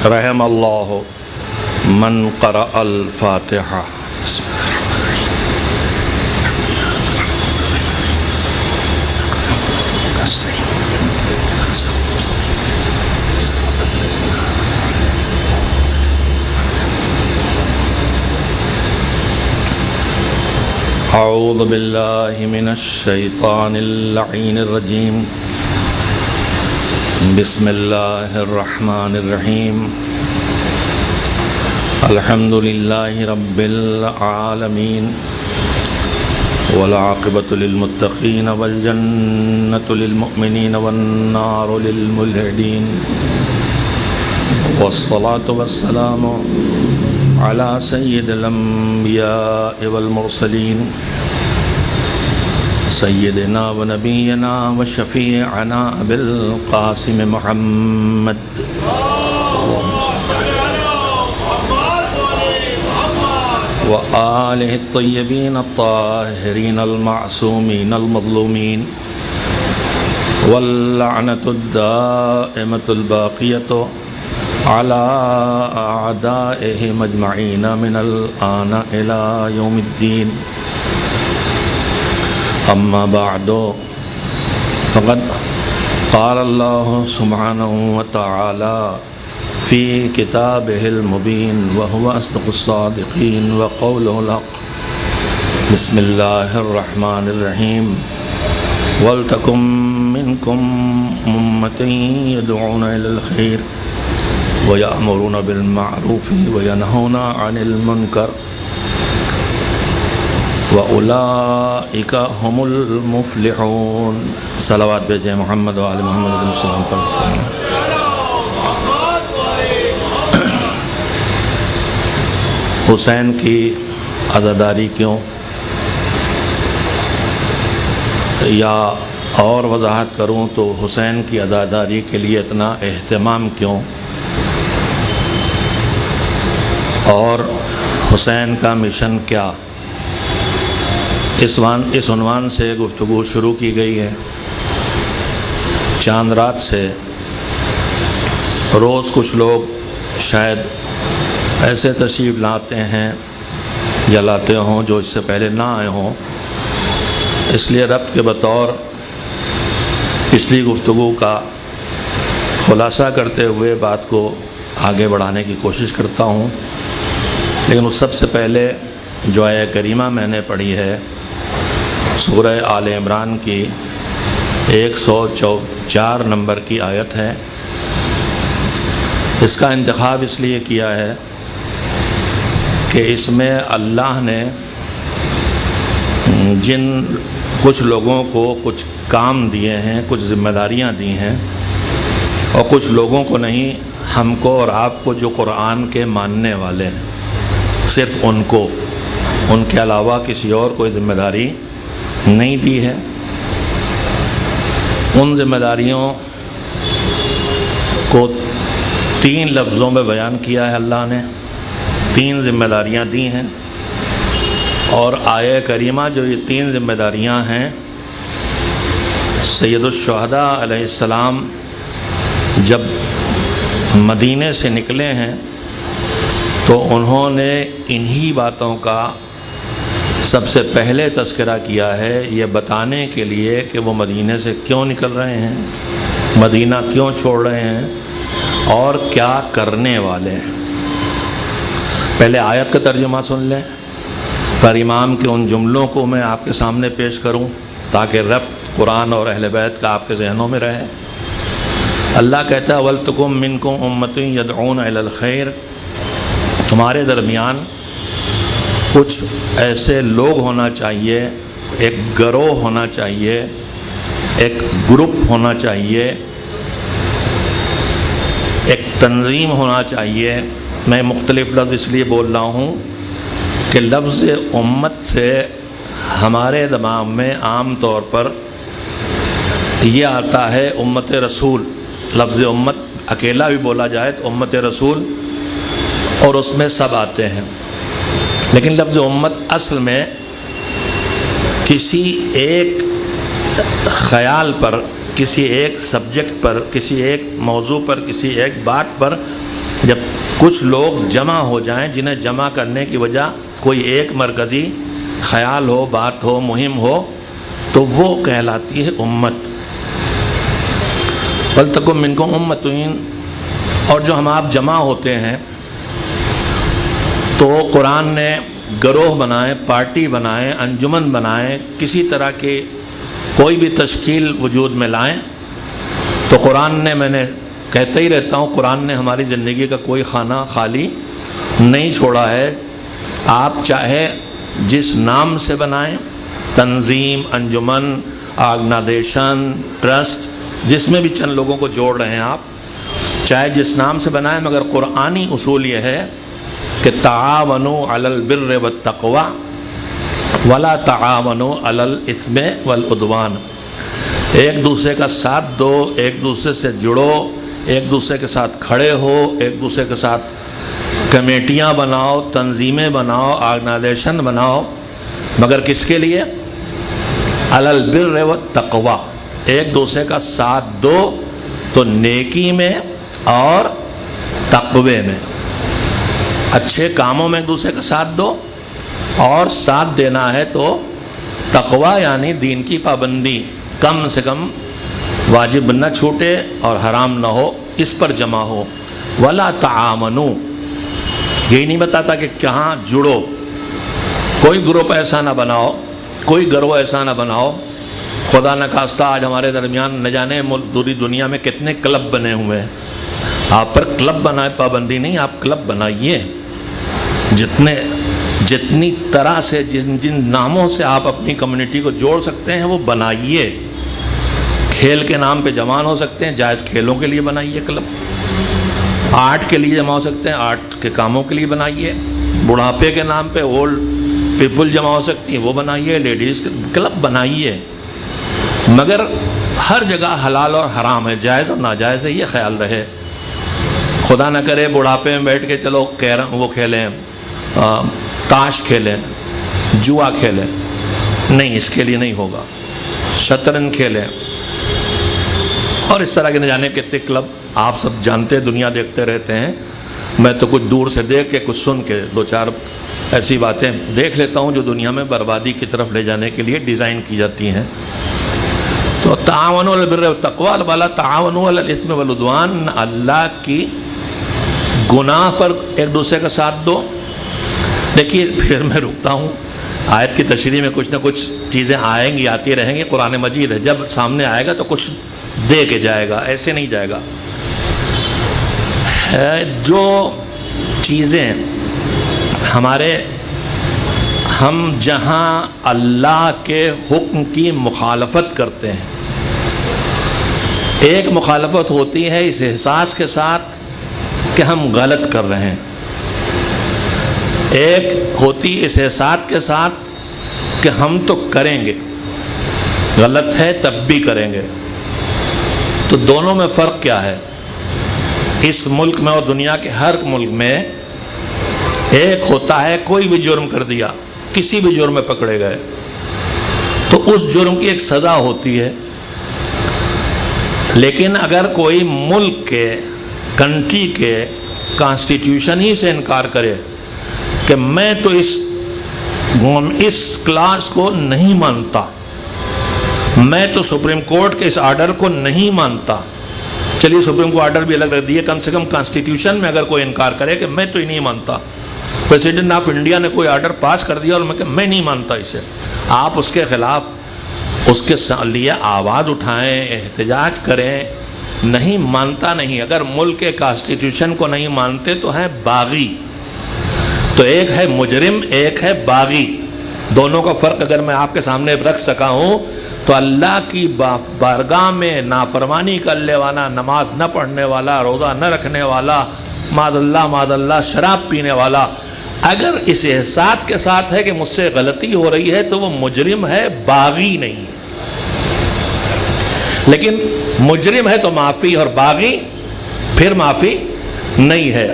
رحم اللہ من قرأ الفاتحہ. اعوذ باللہ من الشیطان اللعین الرجیم. بسم اللہ الرحمن الرحیم. الحمد للہ رب العالمین والعاقبۃ للمتقین والجنۃ للمؤمنین والنار للملحدین والصلاة والسلام علی سید الانبیاء والمرسلین سیدنا و نبینا و شفیعنا بالقاسم محمد و آلہ الطیبین الطاہرین المعصومین المظلومین واللعنۃ الدائمۃ الباقیۃ علی اعدائہم اجمعین من الآن الی یوم الدین. اما بعد فقد قال اللہ سبحانہ وتعالی فی کتابہ المبین وہو اصدق الصادقین وقولہ الحق. بسم اللہ الرحمن الرحیم. وَلْتَكُن مِّنكُمْ أُمَّةٌ يَدْعُونَ إِلَى الْخَيْرِ وَيَأْمُرُونَ بِالْمَعْرُوفِ وَيَنْهَوْنَ عَنِ الْمُنكَرِ وَأُولَئِكَ هُمُ الْمُفْلِحُونَ. صلوات بھیجیں محمد و آل محمد علیہ وسلم پر. حسین کی عزاداری کیوں، یا اور وضاحت کروں تو حسین کی عزاداری کے لیے اتنا اہتمام کیوں، اور حسین کا مشن کیا، اس عنوان سے گفتگو شروع کی گئی ہے. چاند رات سے روز کچھ لوگ شاید ایسے تشریف لاتے ہیں یا لاتے ہوں جو اس سے پہلے نہ آئے ہوں، اس لیے ربط کے بطور پچھلی گفتگو کا خلاصہ کرتے ہوئے بات کو آگے بڑھانے کی کوشش کرتا ہوں. لیکن اس سب سے پہلے جو آیہ کریمہ میں نے پڑھی ہے سورہ آل عمران کی 104 نمبر کی آیت ہے. اس کا انتخاب اس لیے کیا ہے کہ اس میں اللہ نے جن کچھ لوگوں کو کچھ کام دیے ہیں، کچھ ذمہ داریاں دی ہیں، اور کچھ لوگوں کو نہیں، ہم کو اور آپ کو جو قرآن کے ماننے والے ہیں، صرف ان کو، ان کے علاوہ کسی اور کوئی ذمہ داری نہیں دی ہے. ان ذمہ داریوں کو 3 لفظوں میں بیان کیا ہے. اللہ نے 3 ذمہ داریاں دی ہیں، اور آیہ کریمہ جو یہ 3 ذمہ داریاں ہیں، سید الشہداء علیہ السلام جب مدینے سے نکلے ہیں تو انہوں نے انہی باتوں کا سب سے پہلے تذکرہ کیا ہے، یہ بتانے کے لیے کہ وہ مدینے سے کیوں نکل رہے ہیں، مدینہ کیوں چھوڑ رہے ہیں، اور کیا کرنے والے ہیں. پہلے آیت کا ترجمہ سن لیں، پر امام کے ان جملوں کو میں آپ کے سامنے پیش کروں تاکہ ربط قرآن اور اہل بیت کا آپ کے ذہنوں میں رہے. اللہ کہتا ہے وَلْتَكُن مِّنكُمْ أُمَّةٌ يَدْعُونَ إِلَى الْخَيْرِ. تمہارے درمیان کچھ ایسے لوگ ہونا چاہیے، ایک گروہ ہونا چاہیے، ایک گروپ ہونا چاہیے، ایک تنظیم ہونا چاہیے. میں مختلف لفظ اس لیے بول رہا ہوں کہ لفظ امت سے ہمارے دماغ میں عام طور پر یہ آتا ہے امت رسول. لفظ امت اکیلا بھی بولا جائے تو امت رسول، اور اس میں سب آتے ہیں. لیکن لفظ امت اصل میں کسی ایک خیال پر، کسی ایک سبجیکٹ پر، کسی ایک موضوع پر، کسی ایک بات پر جب کچھ لوگ جمع ہو جائیں جنہیں جمع کرنے کی وجہ کوئی ایک مرکزی خیال ہو، بات ہو، مہم ہو، تو وہ کہلاتی ہے امت۔ وَلْتَكُن مِّنكُمْ أُمَّةٌ، اور جو ہم آپ جمع ہوتے ہیں تو قرآن نے گروہ بنائے، پارٹی بنائیں، انجمن بنائیں، کسی طرح کی کوئی بھی تشکیل وجود میں لائیں، تو قرآن نے، میں نے کہتا ہی رہتا ہوں، قرآن نے ہماری زندگی کا کوئی خانہ خالی نہیں چھوڑا ہے۔ آپ چاہے جس نام سے بنائیں، تنظیم، انجمن، آرگنائزیشن، ٹرسٹ، جس میں بھی چند لوگوں کو جوڑ رہے ہیں آپ، چاہے جس نام سے بنائیں، مگر قرآنی اصول یہ ہے کہ تعاونوا علی البر والتقوی ولا تعاونوا علی الاثم والعدوان، ایک دوسرے کا ساتھ دو، ایک دوسرے سے جڑو، ایک دوسرے کے ساتھ کھڑے ہو، ایک دوسرے کے ساتھ کمیٹیاں بناؤ، تنظیمیں بناؤ، آرگنائزیشن بناؤ، مگر کس کے لیے؟ علی البر والتقوی، ایک دوسرے کا ساتھ دو تو نیکی میں اور تقوی میں، اچھے کاموں میں ایک دوسرے کا ساتھ دو، اور ساتھ دینا ہے تو تقوی یعنی دین کی پابندی، کم سے کم واجب نہ چھوٹے اور حرام نہ ہو، اس پر جمع ہو۔ ولا تعاونوا، یہی نہیں بتاتا کہ کہاں جڑو، کوئی گروپ ایسا نہ بناؤ، کوئی گروہ ایسا نہ بناؤ۔ خدا نخواستہ آج ہمارے درمیان نہ جانے پوری دنیا میں کتنے کلب بنے ہوئے ہیں، آپ پر کلب بنائے پابندی نہیں، آپ کلب بنائیے، جتنی طرح سے جن ناموں سے آپ اپنی کمیونٹی کو جوڑ سکتے ہیں وہ بنائیے۔ کھیل کے نام پہ جمع ہو سکتے ہیں، جائز کھیلوں کے لیے بنائیے کلب، آرٹ کے لیے جمع ہو سکتے ہیں، آرٹ کے کاموں کے لیے بنائیے، بڑھاپے کے نام پہ اولڈ پیپل جمع ہو سکتی ہیں وہ بنائیے، لیڈیز کلب بنائیے، مگر ہر جگہ حلال اور حرام ہے، جائز اور ناجائز ہے، یہ خیال رہے۔ خدا نہ کرے بڑھاپے میں بیٹھ کے چلو وہ کھیلیں، تاش کھیلیں، جوا کھیلیں، نہیں، اس کے لیے نہیں ہوگا، شطرنج کھیلیں، اور اس طرح کے نہ جانے کتنے کلب آپ سب جانتے، دنیا دیکھتے رہتے ہیں۔ میں تو کچھ دور سے دیکھ کے، کچھ سن کے، دو چار ایسی باتیں دیکھ لیتا ہوں جو دنیا میں بربادی کی طرف لے جانے کے لیے ڈیزائن کی جاتی ہیں۔ تو تعاونوا علی البر والتقوی ولا تعاونوا علی الاثم والعدوان، اللہ کی گناہ پر ایک دوسرے کا ساتھ دو۔ دیکھیے پھر میں رکتا ہوں، آیت کی تشریح میں کچھ نہ کچھ چیزیں آئیں گی، آتی رہیں گی، قرآن مجید ہے، جب سامنے آئے گا تو کچھ دے کے جائے گا، ایسے نہیں جائے گا۔ جو چیزیں ہم جہاں اللہ کے حکم کی مخالفت کرتے ہیں، ایک مخالفت ہوتی ہے اس احساس کے ساتھ کہ ہم غلط کر رہے ہیں، ایک ہوتی اس احساس کے ساتھ کہ ہم تو کریں گے، غلط ہے تب بھی کریں گے۔ تو دونوں میں فرق کیا ہے؟ اس ملک میں اور دنیا کے ہر ملک میں ایک ہوتا ہے کوئی بھی جرم کر دیا، کسی بھی جرم میں پکڑے گئے تو اس جرم کی ایک سزا ہوتی ہے، لیکن اگر کوئی ملک کے، کنٹری کے کانسٹیٹیوشن ہی سے انکار کرے کہ میں تو اس کلاس کو نہیں مانتا، میں تو سپریم کورٹ کے اس آرڈر کو نہیں مانتا، چلیے سپریم کورٹ آرڈر بھی الگ رکھ دیے، کم سے کم کانسٹیٹیوشن میں اگر کوئی انکار کرے کہ میں تو ہی نہیں مانتا، پریزیڈنٹ آف انڈیا نے کوئی آرڈر پاس کر دیا اور میں نہیں مانتا اسے، آپ اس کے خلاف اس کے لیے آواز اٹھائیں، احتجاج کریں، نہیں مانتا نہیں۔ اگر ملک کے کانسٹیٹیوشن کو نہیں مانتے تو ہے باغی، تو ایک ہے مجرم، ایک ہے باغی، دونوں کا فرق اگر میں آپ کے سامنے رکھ سکا ہوں تو اللہ کی بارگاہ میں نافرمانی کرنے والا، نماز نہ پڑھنے والا، روزہ نہ رکھنے والا، معاذ اللہ شراب پینے والا، اگر اس احساس کے ساتھ ہے کہ مجھ سے غلطی ہو رہی ہے تو وہ مجرم ہے، باغی نہیں ہے۔ لیکن مجرم ہے تو معافی، اور باغی پھر معافی نہیں ہے۔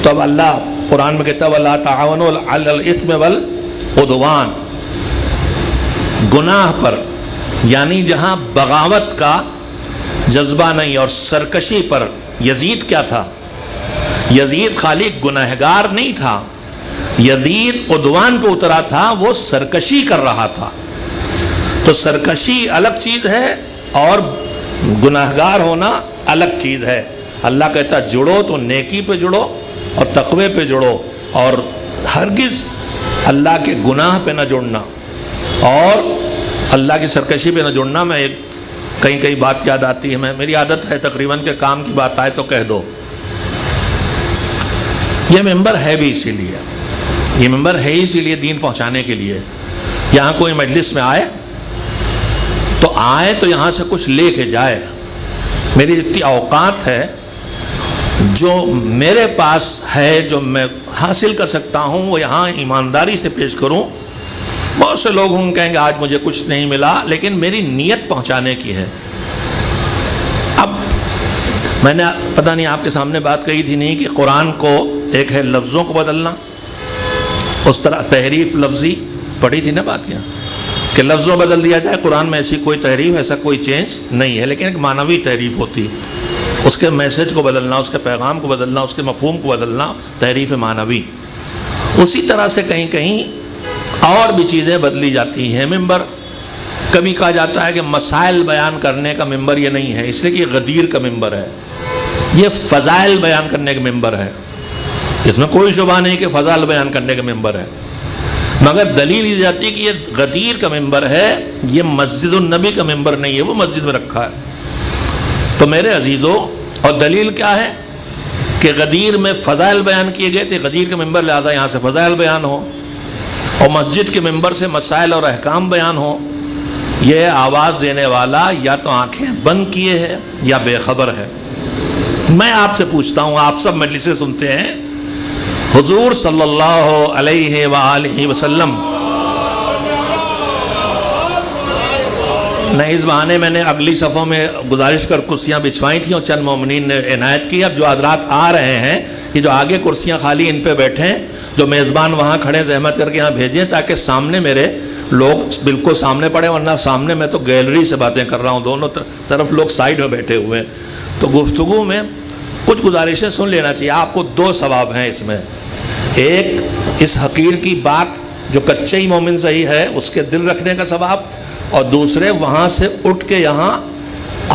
تو اب اللہ قرآن میں کہتا ہے وَلَا تَعَاوَنُوا عَلَى الْإِثْمِ وَالْعُدْوَانِ، گناہ پر، یعنی جہاں بغاوت کا جذبہ نہیں اور سرکشی پر۔ یزید کیا تھا؟ یزید خالی گنہگار نہیں تھا، یزید عدوان پہ اترا تھا، وہ سرکشی کر رہا تھا۔ تو سرکشی الگ چیز ہے اور گنہگار ہونا الگ چیز ہے۔ اللہ کہتا جڑو تو نیکی پہ جڑو اور تقوی پہ جڑو، اور ہرگز اللہ کے گناہ پہ نہ جڑنا اور اللہ کی سرکشی پہ نہ جڑنا۔ میں ایک کئی بات یاد آتی ہے، میری عادت ہے تقریباً کہ کام کی بات آئے تو کہہ دو۔ یہ ممبر ہے بھی اسی لیے، یہ ممبر ہے اسی لیے دین پہنچانے کے لیے۔ یہاں کوئی مجلس میں آئے تو یہاں سے کچھ لے کے جائے۔ میری جتنی اوقات ہے جو میرے پاس ہے، جو میں حاصل کر سکتا ہوں، وہ یہاں ایمانداری سے پیش کروں۔ بہت سے لوگ ہوں کہیں گے آج مجھے کچھ نہیں ملا، لیکن میری نیت پہنچانے کی ہے۔ اب میں نے پتہ نہیں آپ کے سامنے بات کہی تھی نہیں کہ قرآن کو ایک ہے لفظوں کو بدلنا، اس طرح تحریف لفظی پڑھی تھی نا بات یہاں کہ لفظوں بدل دیا جائے۔ قرآن میں ایسی کوئی تحریف، ایسا کوئی چینج نہیں ہے، لیکن ایک معنوی تحریف ہوتی، اس کے میسج کو بدلنا، اس کے پیغام کو بدلنا، اس کے مفہوم کو بدلنا، تحریف معنوی۔ اسی طرح سے کہیں کہیں اور بھی چیزیں بدلی جاتی ہیں۔ ممبر کبھی کہا جاتا ہے کہ مسائل بیان کرنے کا ممبر یہ نہیں ہے، اس لیے کہ یہ غدیر کا ممبر ہے، یہ فضائل بیان کرنے کا ممبر ہے۔ اس میں کوئی شبہ نہیں کہ فضائل بیان کرنے کا ممبر ہے، مگر دلیل دی جاتی ہے کہ یہ غدیر کا ممبر ہے، یہ مسجد النبی کا ممبر نہیں ہے، وہ مسجد میں رکھا ہے۔ تو میرے عزیزوں، اور دلیل کیا ہے کہ غدیر میں فضائل بیان کیے گئے تھے، غدیر کا ممبر، لہذا یہاں سے فضائل بیان ہو، اور مسجد کے ممبر سے مسائل اور احکام بیان ہو۔ یہ آواز دینے والا یا تو آنکھیں بند کیے ہے یا بے خبر ہے۔ میں آپ سے پوچھتا ہوں، آپ سب مجلس سے سنتے ہیں، حضور صلی اللہ علیہ وآلہ وسلم نہیں، اس بہانے میں نے اگلی صفوں میں گزارش کر کرسیاں بچھوائی تھیں اور چند مومنین نے عنایت کی۔ اب جو حضرات آ رہے ہیں، یہ جو آگے کرسیاں خالی ان پہ بیٹھیں، جو میزبان وہاں کھڑے زحمت کر کے یہاں بھیجیں تاکہ سامنے میرے لوگ بالکل سامنے پڑے، ورنہ سامنے میں تو گیلری سے باتیں کر رہا ہوں، دونوں طرف لوگ سائیڈ میں بیٹھے ہوئے ہیں، تو گفتگو میں کچھ گزارشیں سن لینا چاہیے۔ آپ کو دو ثواب ہیں اس میں، ایک اس حقیر کی بات جو کچے ہی مومن صحیح ہے اس کے دل رکھنے کا ثواب، اور دوسرے وہاں سے اٹھ کے یہاں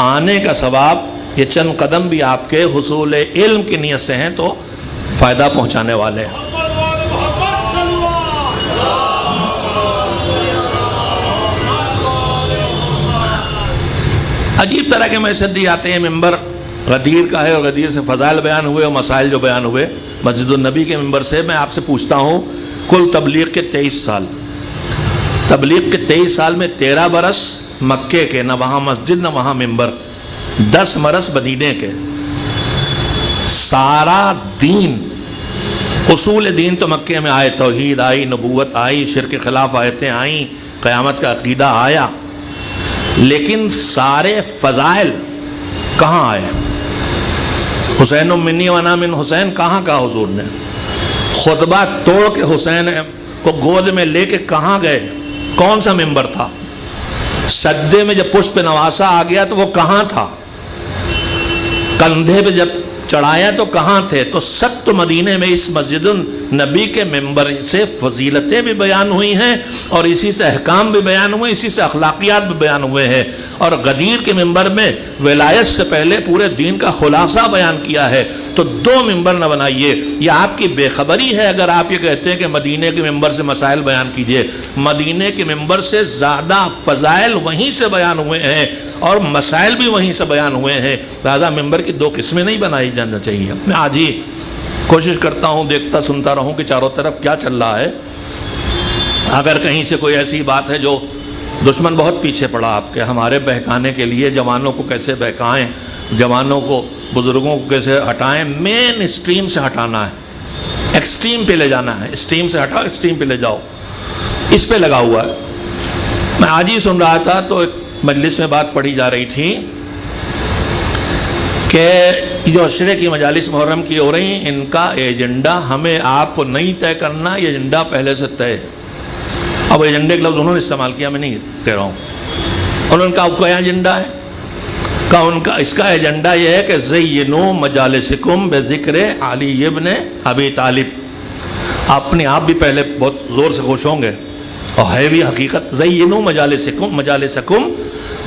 آنے کا ثواب۔ یہ چند قدم بھی آپ کے حصول علم کی نیت سے ہیں تو فائدہ پہنچانے والے ہیں۔ عجیب طرح کے میسج دی آتے ہیں، ممبر غدیر کا ہے اور غدیر سے فضائل بیان ہوئے اور مسائل جو بیان ہوئے مسجد النبی کے ممبر سے۔ میں آپ سے پوچھتا ہوں، کل تبلیغ کے 23 سال، تبلیغ کے 23 سال میں 13 برس مکے کے، نہ وہاں مسجد نہ وہاں ممبر، 10 برس مدینے کے، سارا دین، اصول دین تو مکے میں آئے، توحید آئی، نبوت آئی، شرک کے خلاف آیتیں آئیں، قیامت کا عقیدہ آیا، لیکن سارے فضائل کہاں آئے؟ حسین منی وانا من حسین کہاں کہا حضور نے؟ خطبہ توڑ کے حسین کو گود میں لے کے کہاں گئے؟ کون سا ممبر تھا؟ سجدے میں جب پشپ نواسا آ گیا تو وہ کہاں تھا؟ کندھے پہ جب چڑھایا تو کہاں تھے؟ تو سب تو مدینے میں اس مسجد النبی کے ممبر سے فضیلتیں بھی بیان ہوئی ہیں اور اسی سے احکام بھی بیان ہوئے، اسی سے اخلاقیات بھی بیان ہوئے ہیں۔ اور غدیر کے ممبر میں ولایت سے پہلے پورے دین کا خلاصہ بیان کیا ہے۔ تو دو ممبر نہ بنائیے، یہ آپ کی بے خبری ہے اگر آپ یہ کہتے ہیں کہ مدینے کے ممبر سے مسائل بیان کیجئے۔ مدینے کے ممبر سے زیادہ فضائل وہیں سے بیان ہوئے ہیں اور مسائل بھی وہیں سے بیان ہوئے ہیں، لہذا ممبر کی دو قسمیں نہیں بنائی جانا چاہیے۔ میں آج ہی کوشش کرتا ہوں، دیکھتا سنتا رہوں کہ چاروں طرف کیا چل رہا ہے۔ اگر کہیں سے کوئی ایسی بات ہے جو دشمن بہت پیچھے پڑا آپ کے، ہمارے بہکانے کے لیے، جوانوں کو کیسے بہکائیں، جوانوں کو، بزرگوں کو کیسے ہٹائیں، مین اسٹریم سے ہٹانا ہے، ایکسٹریم پہ لے جانا ہے، اسٹریم سے ہٹاؤ ایکسٹریم پہ لے جاؤ، اس پہ لگا ہوا ہے۔ میں آج ہی سن رہا تھا تو ایک مجلس میں بات پڑھی جا رہی تھی کہ جو عشرے کی مجالس محرم کی ہو رہی ہیں، ان کا ایجنڈا ہمیں آپ کو نہیں طے کرنا، یہ ایجنڈا پہلے سے طے ہے۔ اب ایجنڈے کا لفظ انہوں نے استعمال کیا، میں نہیں کہہ رہا ہوں، انہوں نے کہا کیا ایجنڈا ہے؟ ان کا اس کا ایجنڈا یہ ہے کہ زینو مجالسکم بذکر علی ابن ابی طالب. اپنے آپ بھی پہلے بہت زور سے خوش ہوں گے اور ہے بھی حقیقت. زینو مجالسکم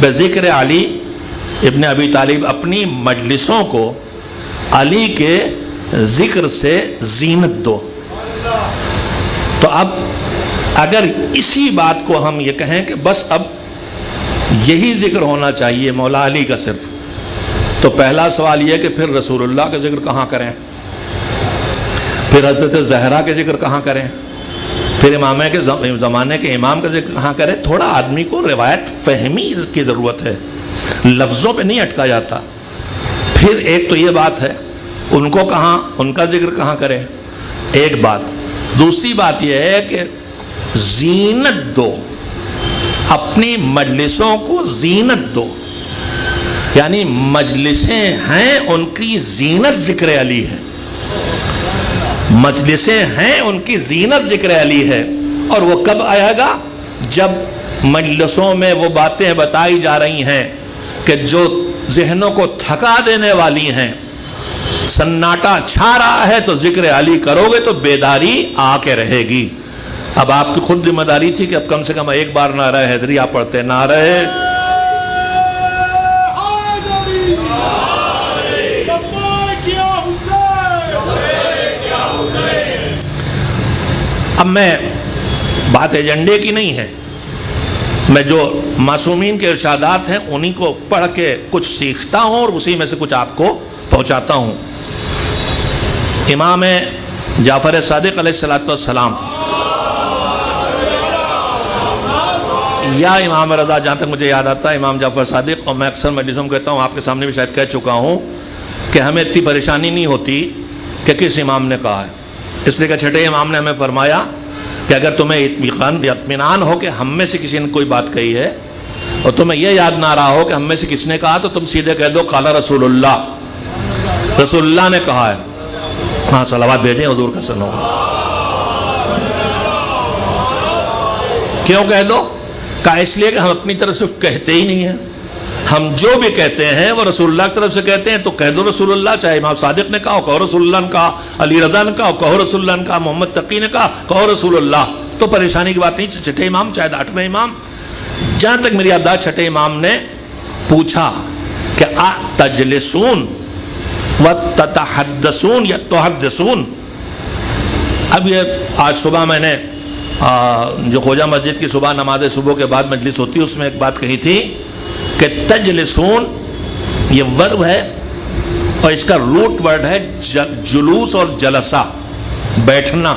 بذکر علی ابن ابی طالب, اپنی مجلسوں کو علی کے ذکر سے زینت دو. تو اب اگر اسی بات کو ہم یہ کہیں کہ بس اب یہی ذکر ہونا چاہیے مولا علی کا صرف, تو پہلا سوال یہ کہ پھر رسول اللہ کا ذکر کہاں کریں, پھر حضرت زہرا کے ذکر کہاں کریں, پھر امام کے زمانے کے امام کا ذکر کہاں کریں. تھوڑا آدمی کو روایت فہمی کی ضرورت ہے, لفظوں پہ نہیں اٹکا جاتا. پھر ایک تو یہ بات ہے ان کو کہاں, ان کا ذکر کہاں کریں, ایک بات. دوسری بات یہ ہے کہ زینت دو, اپنی مجلسوں کو زینت دو, یعنی مجلسیں ہیں ان کی زینت ذکر علی ہے, مجلسیں ہیں ان کی زینت ذکر علی ہے. اور وہ کب آئے گا؟ جب مجلسوں میں وہ باتیں بتائی جا رہی ہیں کہ جو ذہنوں کو تھکا دینے والی ہیں, سناٹا چھا رہا ہے, تو ذکر علی کرو گے تو بیداری آ کے رہے گی. اب آپ کی خود ذمہ داری تھی کہ اب کم سے کم ایک بار نعرہ حیدری آپ پڑھتے, نعرہ اب میں بات ایجنڈے کی نہیں ہے, میں جو معصومین کے ارشادات ہیں انہی کو پڑھ کے کچھ سیکھتا ہوں اور اسی میں سے کچھ آپ کو پہنچاتا ہوں. امام جعفر صادق علیہ السلام یا امام رضا, جہاں تک مجھے یاد آتا ہے امام جعفر صادق, اور میں اکثر مجلسوں میں کہتا ہوں, آپ کے سامنے بھی شاید کہہ چکا ہوں کہ ہمیں اتنی پریشانی نہیں ہوتی کہ کس امام نے کہا ہے, اس لیے کہ چھٹے امام نے ہمیں فرمایا کہ اگر تمہیں اطمینان ہو کہ ہم میں سے کسی نے کوئی بات کہی ہے اور تمہیں یہ یاد نہ رہا ہو کہ ہم میں سے کس نے کہا, تو تم سیدھے کہہ دو قال رسول اللہ, رسول اللہ نے کہا ہے. ہاں صلوات بھیجیں حضور کا سنو. کیوں کہہ دو؟ کہا اس لیے کہ ہم اپنی طرف سے کہتے ہی نہیں ہیں, ہم جو بھی کہتے ہیں وہ رسول اللہ کی طرف سے کہتے ہیں. تو کہہ دو رسول اللہ, چاہے امام صادق نے کہا کہو رسول اللہ نے کہا, علی رضا نے کہا کہو رسول اللہ نے کہا, محمد تقی نے کہا کہو رسول اللہ. تو پریشانی کی بات نہیں. چھٹے امام چاہے 8ویں امام, جہاں تک میری یاد, چھٹے امام نے پوچھا کہ تجلسون و تتحدثون یا تحدثون. اب یہ آج صبح میں نے جو خواجہ مسجد کی صبح نماز صبح کے بعد مجلس ہوتی ہے اس میں ایک بات کہی تھی کہ تجلسون یہ ورب ہے اور اس کا روٹ ورڈ ہے جلوس اور جلسہ, بیٹھنا,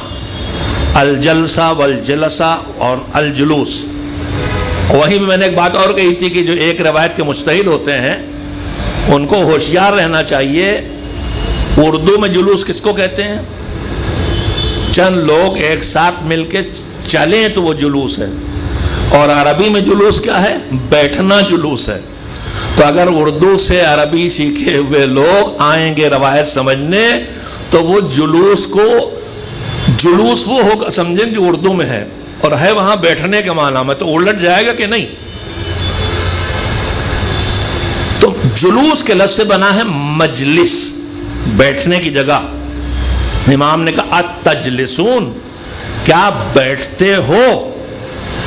الجلسہ والجلسہ اور الجلوس. وہیں بھی میں نے ایک بات اور کہی تھی کہ جو ایک روایت کے مجتہد ہوتے ہیں ان کو ہوشیار رہنا چاہیے. اردو میں جلوس کس کو کہتے ہیں؟ چند لوگ ایک ساتھ مل کے چلیں تو وہ جلوس ہے, اور عربی میں جلوس کیا ہے؟ بیٹھنا جلوس ہے. تو اگر اردو سے عربی سیکھے ہوئے لوگ آئیں گے روایت سمجھنے تو وہ جلوس وہ ہوگا سمجھیں کہ اردو میں ہے اور ہے وہاں بیٹھنے کے معنی میں, تو الٹ جائے گا کہ نہیں. تو جلوس کے لفظ سے بنا ہے مجلس, بیٹھنے کی جگہ. امام نے کہا اتجلسون, کیا بیٹھتے ہو,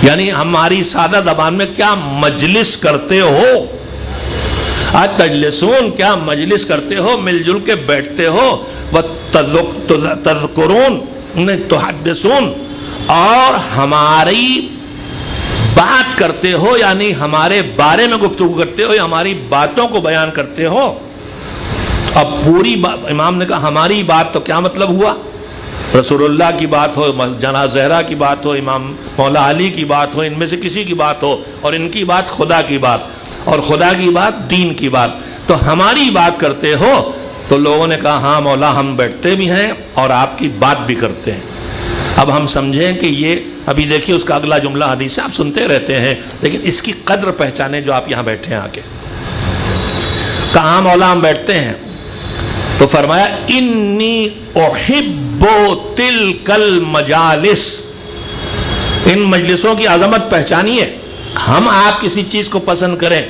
یعنی ہماری سادہ زبان میں کیا مجلس کرتے ہو. اتجلسون, کیا مجلس کرتے ہو, مل جل کے بیٹھتے ہو. تذکرون تحدثون, اور ہماری بات کرتے ہو, یعنی ہمارے بارے میں گفتگو کرتے ہو یا ہماری باتوں کو بیان کرتے ہو. اب پوری امام نے کہا ہماری بات, تو کیا مطلب ہوا؟ رسول اللہ کی بات ہو, جناب زہرا کی بات ہو, امام مولا علی کی بات ہو, ان میں سے کسی کی بات ہو, اور ان کی بات خدا کی بات, اور خدا کی بات دین کی بات, تو ہماری بات کرتے ہو. تو لوگوں نے کہا ہاں مولا ہم بیٹھتے بھی ہیں اور آپ کی بات بھی کرتے ہیں. اب ہم سمجھیں کہ یہ ابھی دیکھیے اس کا اگلا جملہ حدیث آپ سنتے رہتے ہیں, لیکن اس کی قدر پہچانے جو آپ یہاں بیٹھے ہیں آ کے. کہاں مولا ہم بیٹھتے ہیں؟ تو فرمایا انی احب تلک المجالس, ان مجلسوں کی عظمت پہچانیے. ہم آپ کسی چیز کو پسند کریں,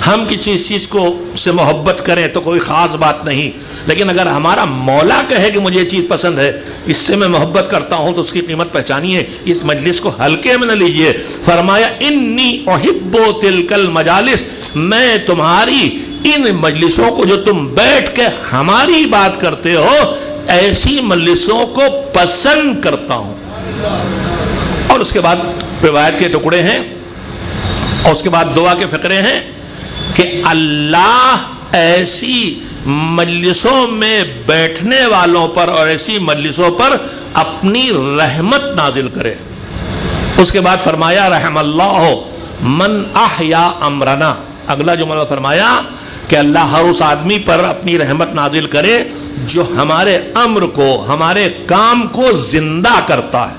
ہم کسی چیز کو سے محبت کریں تو کوئی خاص بات نہیں، لیکن اگر ہمارا مولا کہے کہ مجھے یہ چیز پسند ہے، اس سے میں محبت کرتا ہوں، تو اس کی قیمت پہچانیے، اس مجلس کو ہلکے میں نہ لیجئے۔ فرمایا انی احب تلک المجالس، میں تمہاری ان مجلسوں کو جو تم بیٹھ کے ہماری بات کرتے ہو، ایسی مجلسوں کو پسند کرتا ہوں۔ اور اس کے بعد روایت کے ٹکڑے ہیں، اور اس کے بعد دعا کے فقرے ہیں کہ اللہ ایسی مجلسوں میں بیٹھنے والوں پر اور ایسی مجلسوں پر اپنی رحمت نازل کرے۔ اس کے بعد فرمایا رحم اللہ من احیا امرنا، اگلا جملہ فرمایا کہ اللہ ہر اس آدمی پر اپنی رحمت نازل کرے جو ہمارے امر کو، ہمارے کام کو زندہ کرتا ہے،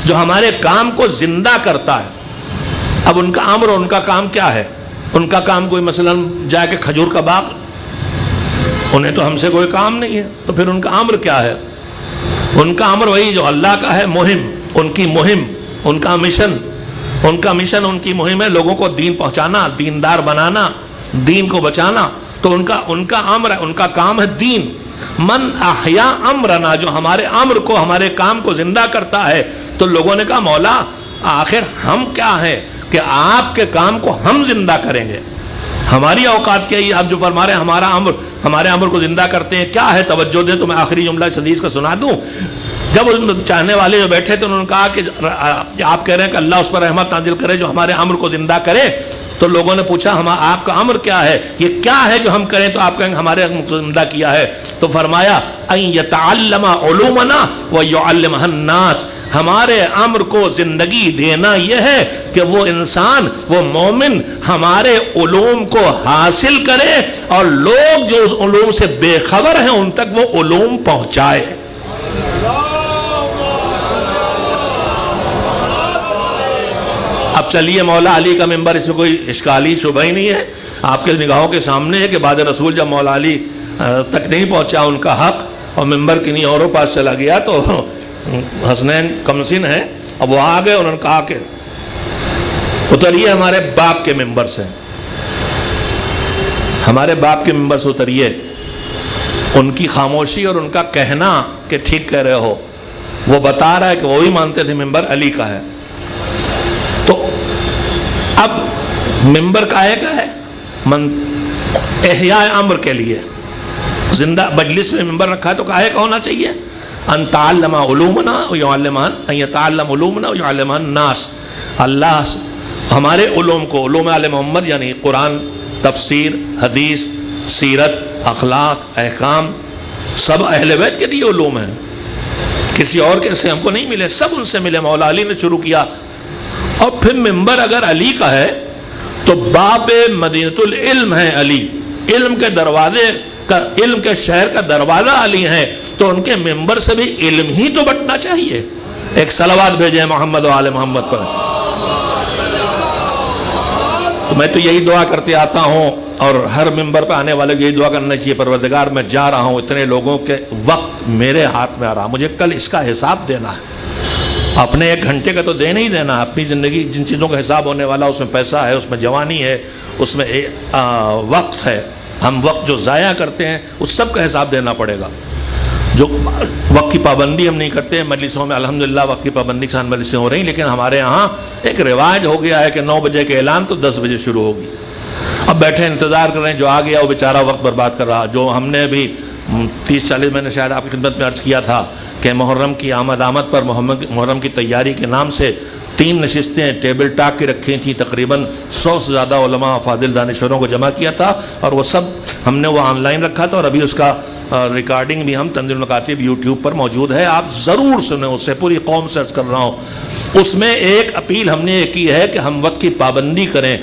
جو ہمارے کام کو زندہ کرتا ہے۔ اب ان کا امر اور ان کا کام کیا ہے؟ ان کا کام کوئی مثلا جا کے کھجور کا باغ، انہیں تو ہم سے کوئی کام نہیں ہے، تو پھر ان کا امر کیا ہے؟ ان کا امر وہی جو اللہ کا ہے، مہم، ان کی مہم، ان کا مشن، ان کی مہم ہے لوگوں کو دین پہنچانا، دیندار بنانا، دین کو بچانا۔ تو ان کا امر ہے، ان کا کام ہے دین۔ من احیا امرنا، جو ہمارے امر کو، ہمارے کام کو زندہ کرتا ہے۔ تو لوگوں نے کہا مولا آخر ہم کیا ہیں کہ آپ کے کام کو ہم زندہ کریں گے؟ ہماری اوقات کیا ہے؟ آپ جو فرما رہے ہیں ہمارے امر کو زندہ کرتے ہیں، کیا ہے؟ توجہ دیں تو میں آخری جملہ اس حدیث کا سنا دوں۔ جب چاہنے والے جو بیٹھے تھے انہوں نے کہا کہ آپ کہہ رہے ہیں کہ اللہ اس پر رحمت نازل کرے جو ہمارے امر کو زندہ کرے، تو لوگوں نے پوچھا آپ کا امر کیا ہے؟ یہ کیا ہے جو ہم کریں؟ تو آپ کہیں ہمارے امر کو زندہ کیا ہے؟ تو فرمایا ان یتعلم علومنا ویعلمها الناس، ہمارے امر کو زندگی دینا یہ ہے کہ وہ انسان، وہ مومن ہمارے علوم کو حاصل کرے اور لوگ جو اس علوم سے بے خبر ہیں ان تک وہ علوم پہنچائے۔ اب چلیے مولا علی کا ممبر، اس میں کوئی اشکالی شبہ ہی نہیں ہے، آپ کے نگاہوں کے سامنے ہے کہ بعد رسول جب مولا علی تک نہیں پہنچا ان کا حق اور ممبر کنہیں اوروں پاس چلا گیا، تو حسنین کمسن ہیں، اب وہ آ گئے، انہوں نے کہا کہ اتریے ہمارے باپ کے ممبر سے، ہمارے باپ کے ممبر سے اتریے۔ ان کی خاموشی اور ان کا کہنا کہ ٹھیک کہہ رہے ہو، وہ بتا رہا ہے کہ وہ بھی مانتے تھے ممبر علی کا ہے۔ تو اب ممبر کاہے کا ہے؟ احیاء امر کے لیے، زندہ مجلس میں ممبر رکھا ہے تو کاہے کا ہونا چاہیے؟ ان تعلم علومنا یتعلم علومنا ویعلمها الناس، اللہ ہمارے علوم کو، علوم آل محمد یعنی قرآن، تفسیر، حدیث، سیرت، اخلاق، احکام، سب اہل بیت کے لیے علوم ہیں، کسی اور کے سے ہم کو نہیں ملے، سب ان سے ملے۔ مولا علی نے شروع کیا، اور پھر ممبر اگر علی کا ہے تو باب مدینۃ العلم ہے علی، علم کے دروازے کا، علم کے شہر کا دروازہ علی ہے، تو ان کے ممبر سے بھی علم ہی تو بٹنا چاہیے۔ ایک صلوات بھیجیں محمد و آل محمد پر۔ تو میں تو یہی دعا کرتے آتا ہوں، اور ہر ممبر پہ آنے والے یہی دعا کرنا چاہیے، پروردگار میں جا رہا ہوں، اتنے لوگوں کے وقت میرے ہاتھ میں آ رہا، مجھے کل اس کا حساب دینا ہے، اپنے 1 گھنٹے کا تو دے نہیں دینا، اپنی زندگی جن چیزوں کا حساب ہونے والا، اس میں پیسہ ہے، اس میں جوانی ہے، اس میں وقت ہے، ہم وقت جو ضائع کرتے ہیں اس سب کا حساب دینا پڑے گا۔ جو وقت کی پابندی ہم نہیں کرتے مجلسوں میں، الحمدللہ وقت کی پابندی کے ساتھ مجلسیں ہو رہی، لیکن ہمارے ہاں ایک رواج ہو گیا ہے کہ 9 بجے کے اعلان تو 10 بجے شروع ہوگی۔ اب بیٹھے انتظار کر رہے ہیں، جو آ گیا وہ بیچارہ وقت برباد کر رہا۔ جو ہم نے ابھی 30-40 میں نے شاید آپ کی خدمت میں عرض کیا تھا کہ محرم کی آمد پر محرم کی تیاری کے نام سے 3 نشستیں ٹیبل ٹاک کی رکھی تھیں، تقریباً 100 سے زیادہ علماء فاضل دانشوروں کو جمع کیا تھا، اور وہ سب ہم نے وہ آن لائن رکھا تھا، اور ابھی اس کا ریکارڈنگ بھی ہم تنزیل المکاتب یوٹیوب پر موجود ہے، آپ ضرور سنیں اسے، پوری قوم سے عرض کر رہا ہوں۔ اس میں ایک اپیل ہم نے یہ کی ہے کہ ہم وقت کی پابندی کریں۔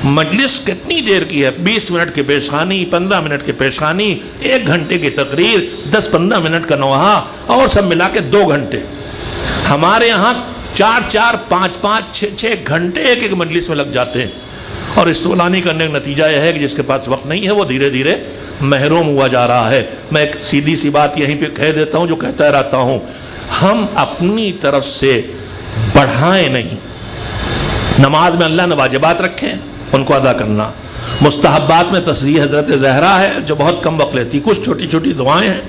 مجلس کتنی دیر کی ہے؟ 20 منٹ کی پیشخوانی، 15 منٹ کی پیشخوانی، 1 گھنٹے کی تقریر، 10-15 منٹ کا نوحہ، اور سب ملا کے 2 گھنٹے۔ ہمارے یہاں 4-4، 5-5، 6-6 گھنٹے ایک مجلس میں لگ جاتے ہیں، اور استولانی کرنے کا نتیجہ یہ ہے کہ جس کے پاس وقت نہیں ہے وہ دھیرے دھیرے محروم ہوا جا رہا ہے۔ میں ایک سیدھی سی بات یہیں پہ کہہ دیتا ہوں جو کہتا رہتا ہوں، ہم اپنی طرف سے بڑھائیں نہیں۔ نماز میں اللہ نے واجبات رکھے ہیں، ان کو ادا کرنا، مستحبات میں تصریح حضرت زہرا ہے جو بہت کم وقت لیتی، کچھ چھوٹی چھوٹی دعائیں ہیں۔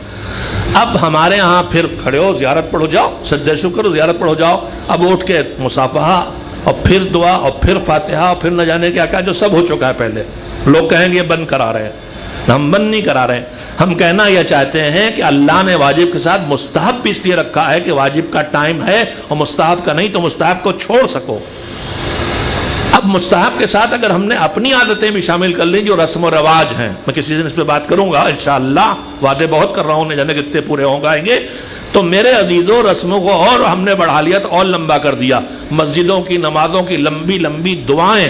اب ہمارے ہاں پھر کھڑے ہو زیارت پڑھو جاؤ، سجدہ شکر زیارت پڑھو جاؤ، اب اٹھ کے مصافحہ اور پھر دعا اور پھر فاتحہ اور پھر نہ جانے کیا کیا جو سب ہو چکا ہے پہلے۔ لوگ کہیں گے بند کرا رہے ہیں، ہم بند نہیں کرا رہے ہیں، ہم کہنا یہ چاہتے ہیں کہ اللہ نے واجب کے ساتھ مستحب بھی اس لیے رکھا ہے کہ واجب کا ٹائم ہے اور مستحب کا نہیں، تو مستحب کو چھوڑ سکو۔ اب مستحب کے ساتھ اگر ہم نے اپنی عادتیں بھی شامل کر لیں جو رسم و رواج ہیں، میں کسی دن اس پہ بات کروں گا انشاءاللہ، وعدے بہت کر رہا ہوں، نہیں جانے کتنے پورے ہوں گے، تو میرے عزیزوں رسموں کو اور ہم نے بڑھا لیا تو اور لمبا کر دیا، مسجدوں کی نمازوں کی لمبی لمبی دعائیں۔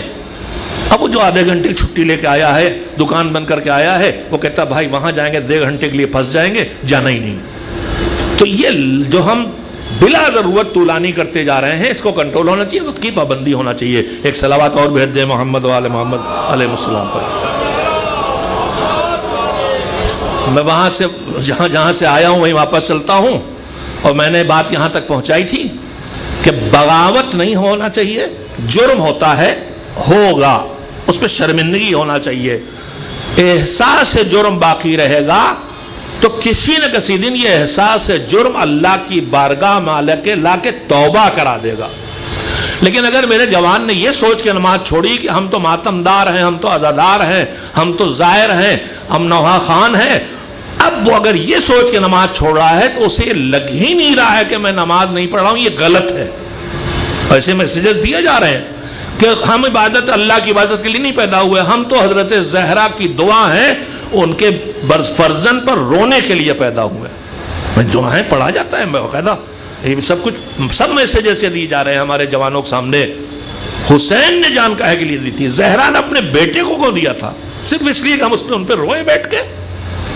اب وہ جو آدھے گھنٹے چھٹی لے کے آیا ہے، دکان بند کر کے آیا ہے، وہ کہتا بھائی وہاں جائیں گے 1.5 گھنٹے کے لیے پھنس جائیں گے، جانا ہی نہیں۔ تو یہ جو ہم بلا ضرورت طولانی کرتے جا رہے ہیں، اس کو کنٹرول ہونا چاہیے، وقت کی پابندی ہونا چاہیے۔ ایک صلوات اور بھیج دیں محمد و آل محمد علیہ السلام پر۔ میں وہاں سے جہاں سے آیا ہوں وہیں واپس چلتا ہوں، اور میں نے بات یہاں تک پہنچائی تھی کہ بغاوت نہیں ہونا چاہیے، جرم ہوتا ہے ہوگا، اس پہ شرمندگی ہونا چاہیے، احساس جرم باقی رہے گا تو کسی نہ کسی دن یہ احساس جرم اللہ کی بارگاہ میں لا کے توبہ کرا دے گا۔ لیکن اگر میرے جوان نے یہ سوچ کے نماز چھوڑی کہ ہم تو ماتمدار ہیں، ہم تو عزادار ہیں، ہم تو زائر ہیں، ہم نوحہ خان ہیں، اب وہ اگر یہ سوچ کے نماز چھوڑ رہا ہے تو اسے لگ ہی نہیں رہا ہے کہ میں نماز نہیں پڑھ رہا ہوں، یہ غلط ہے۔ ایسے میسیجز دیے جا رہے ہیں کہ ہم عبادت اللہ کی عبادت کے لیے نہیں پیدا ہوئے، ہم تو حضرت زہرا کی دعا ہیں ان کے فرزند پر رونے کے لیے پیدا ہوئے۔ دعائیں پڑھا جاتا ہے باقاعدہ، یہ سب کچھ سب میسیجز سے دی جا رہے ہیں ہمارے جوانوں کے سامنے۔ حسین نے جان کاہے کے لیے دی تھی، زہرا نے اپنے بیٹے کو دیا تھا، صرف اس لیے کہ ہم ان پہ روئے بیٹھ کے۔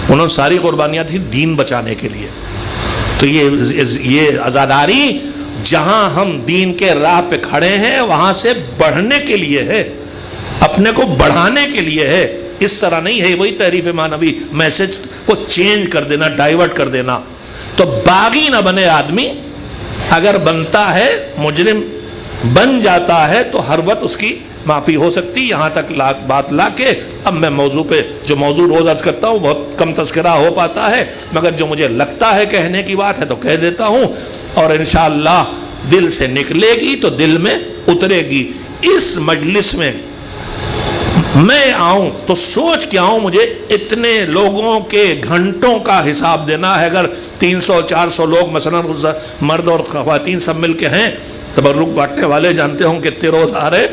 انہوں نے ساری قربانیاں تھی دین بچانے کے لیے۔ تو یہ عزاداری جہاں ہم دین کے راہ پہ کھڑے ہیں وہاں سے بڑھنے کے لیے ہے، اپنے کو بڑھانے کے لیے ہے، اس طرح نہیں ہے وہی تحریف معنوی میسج کو چینج کر دینا، ڈائیورٹ کر دینا۔ تو باغی نہ بنے آدمی، اگر بنتا ہے مجرم بن جاتا ہے تو ہر وقت اس کی معافی ہو سکتی۔ یہاں تک بات لا کے اب میں موضوع پہ جو موضوع روز عرض کرتا ہوں بہت کم تذکرہ ہو پاتا ہے، مگر جو مجھے لگتا ہے کہنے کی بات ہے تو کہہ دیتا ہوں، اور انشاءاللہ دل سے نکلے گی تو دل میں اترے گی۔ اس مجلس میں میں آؤں تو سوچ کے آؤں، مجھے اتنے لوگوں کے گھنٹوں کا حساب دینا ہے۔ اگر 300-400 لوگ مثلا مرد اور خواتین سب مل کے ہیں، تبرک بانٹنے والے جانتے ہوں کتنے روز آ رہے،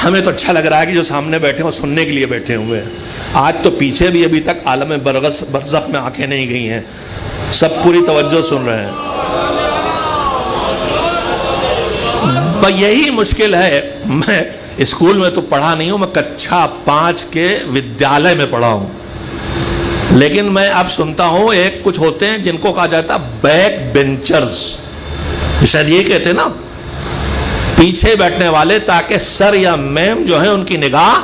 ہمیں تو اچھا لگ رہا ہے کہ جو سامنے بیٹھے ہیں سننے کے لیے بیٹھے ہوئے ہیں۔ آج تو پیچھے بھی ابھی تک عالم برزخ میں آنکھیں نہیں گئی ہیں، سب پوری توجہ سن رہے ہیں۔ یہی مشکل ہے، میں اسکول میں تو پڑھا نہیں ہوں، میں کچھا 5 کے ودیالے میں پڑھا ہوں، لیکن میں اب سنتا ہوں ایک کچھ ہوتے ہیں جن کو کہا جاتا بیک بینچرز، شاید یہ کہتے نا پیچھے بیٹھنے والے، تاکہ سر یا میم جو ہیں ان کی نگاہ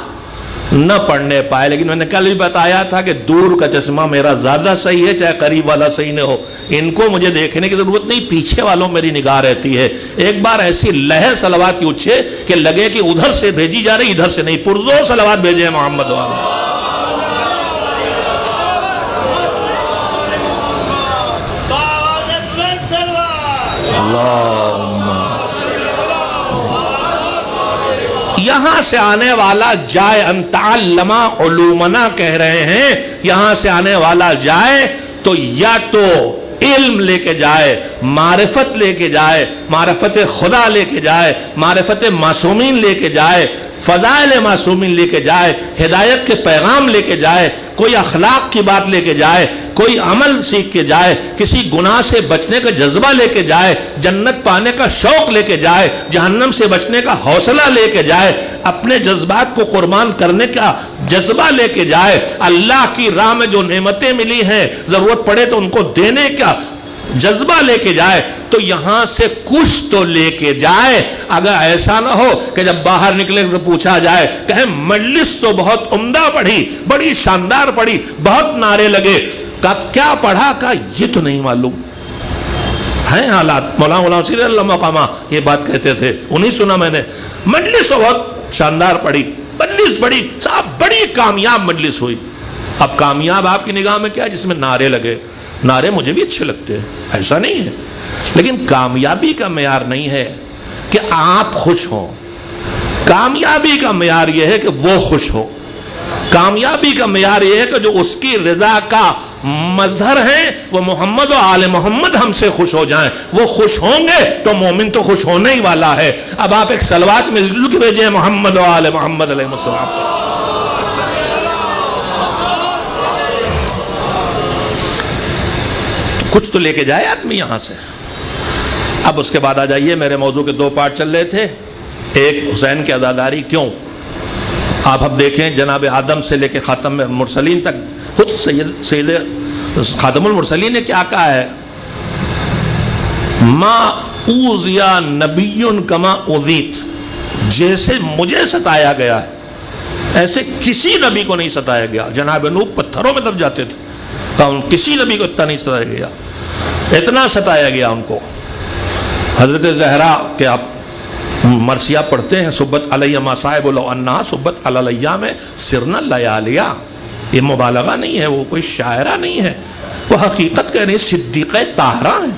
نہ پڑنے پائے۔ لیکن میں نے کل بھی بتایا تھا کہ دور کا چشمہ میرا زیادہ صحیح ہے چاہے قریب والا صحیح نہ ہو، ان کو مجھے دیکھنے کی ضرورت نہیں، پیچھے والوں میری نگاہ رہتی ہے۔ ایک بار ایسی لہر صلوات کی اچھے کہ لگے کہ ادھر سے بھیجی جا رہی ادھر سے نہیں، پرزور صلوات بھیجے ہیں محمد والا۔ یہاں سے آنے والا جائے انتعلما علومنا کہہ رہے ہیں، یہاں سے آنے والا جائے تو یا تو علم لے کے جائے، معرفت لے کے جائے، معرفت خدا لے کے جائے، معرفت معصومین لے کے جائے، فضائل معصومین لے کے جائے، ہدایت کے پیغام لے کے جائے، کوئی اخلاق کی بات لے کے جائے، کوئی عمل سیکھ کے جائے، کسی گناہ سے بچنے کا جذبہ لے کے جائے، جنت پانے کا شوق لے کے جائے، جہنم سے بچنے کا حوصلہ لے کے جائے، اپنے جذبات کو قربان کرنے کا جذبہ لے کے جائے، اللہ کی راہ میں جو نعمتیں ملی ہیں ضرورت پڑے تو ان کو دینے کا جذبہ لے کے جائے، تو یہاں سے کچھ تو لے کے جائے۔ اگر ایسا نہ ہو کہ جب باہر نکلے تو پوچھا جائے کہ مجلس تو بہت عمدہ پڑھی، بڑی شاندار پڑھی، بہت نعرے لگے، کہا کیا پڑھا؟ کہا یہ تو نہیں معلوم۔ ہیں حالات، مولانا صلی اللہ مقامہ یہ بات کہتے تھے، انہیں سنا میں نے، مجلس تو بہت شاندار پڑھی، مجلس بڑی کامیاب مجلس ہوئی. اب کامیاب آپ کی نگاہ میں کیا؟ جس میں نعرے لگے. نعرے مجھے بھی اچھے لگتے ہیں، ایسا نہیں ہے، لیکن کامیابی کا معیار نہیں ہے کہ آپ خوش ہوں. کامیابی کا معیار یہ ہے کہ وہ خوش ہو. کامیابی کا معیار یہ ہے کہ جو اس کی رضا کا مظہر ہیں وہ محمد و آل محمد ہم سے خوش ہو جائیں. وہ خوش ہوں گے تو مومن تو خوش ہونے ہی والا ہے. اب آپ ایک صلوات مل جل کے بھیجیں محمد و آل محمد علیہ السلام. کچھ تو لے کے جائے آدمی یہاں سے. اب اس کے بعد آ جائیے، میرے موضوع کے 2 پارٹ چل رہے تھے. ایک حسین کی عزاداری کیوں. آپ اب دیکھیں جناب آدم سے لے کے خاتم المرسلین تک خود سید خاتم المرسلین نے کیا کہا ہے؟ ما اوذیا نبی کما اوذیت. جیسے مجھے ستایا گیا ہے ایسے کسی نبی کو نہیں ستایا گیا. جناب نوح پتھروں میں دب جاتے تھے، کسی نبی کو اتنا نہیں ستایا گیا. اتنا ستایا گیا ان کو. حضرت زہرا کہ آپ مرثیہ پڑھتے ہیں، صبت علیہ مصائب لو انہا صبت علی الیام سرنا لیالیا. یہ مبالغہ نہیں ہے، وہ کوئی شاعرہ نہیں ہے، وہ حقیقت کہہ رہے ہیں. صدیقہ طاہرہ ہیں.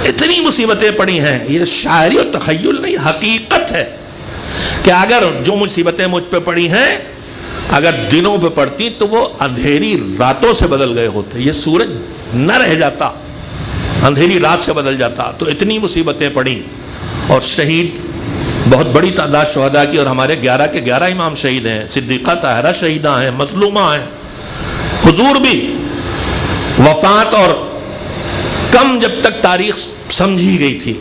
اتنی مصیبتیں پڑی ہیں. یہ شاعری اور تخیل نہیں، حقیقت ہے کہ اگر جو مصیبتیں مجھ پہ پڑی ہیں اگر دنوں پہ پڑتی تو وہ اندھیری راتوں سے بدل گئے ہوتے. یہ سورج نہ رہ جاتا، اندھیری رات سے بدل جاتا. تو اتنی مصیبتیں پڑیں. اور شہید بہت بڑی تعداد شہداء کی، اور ہمارے 11 کے 11 امام شہید ہیں. صدیقہ طاہرہ شہیدہ ہیں، مظلومہ ہیں. حضور بھی وفات اور کم جب تک تاریخ سمجھی گئی تھی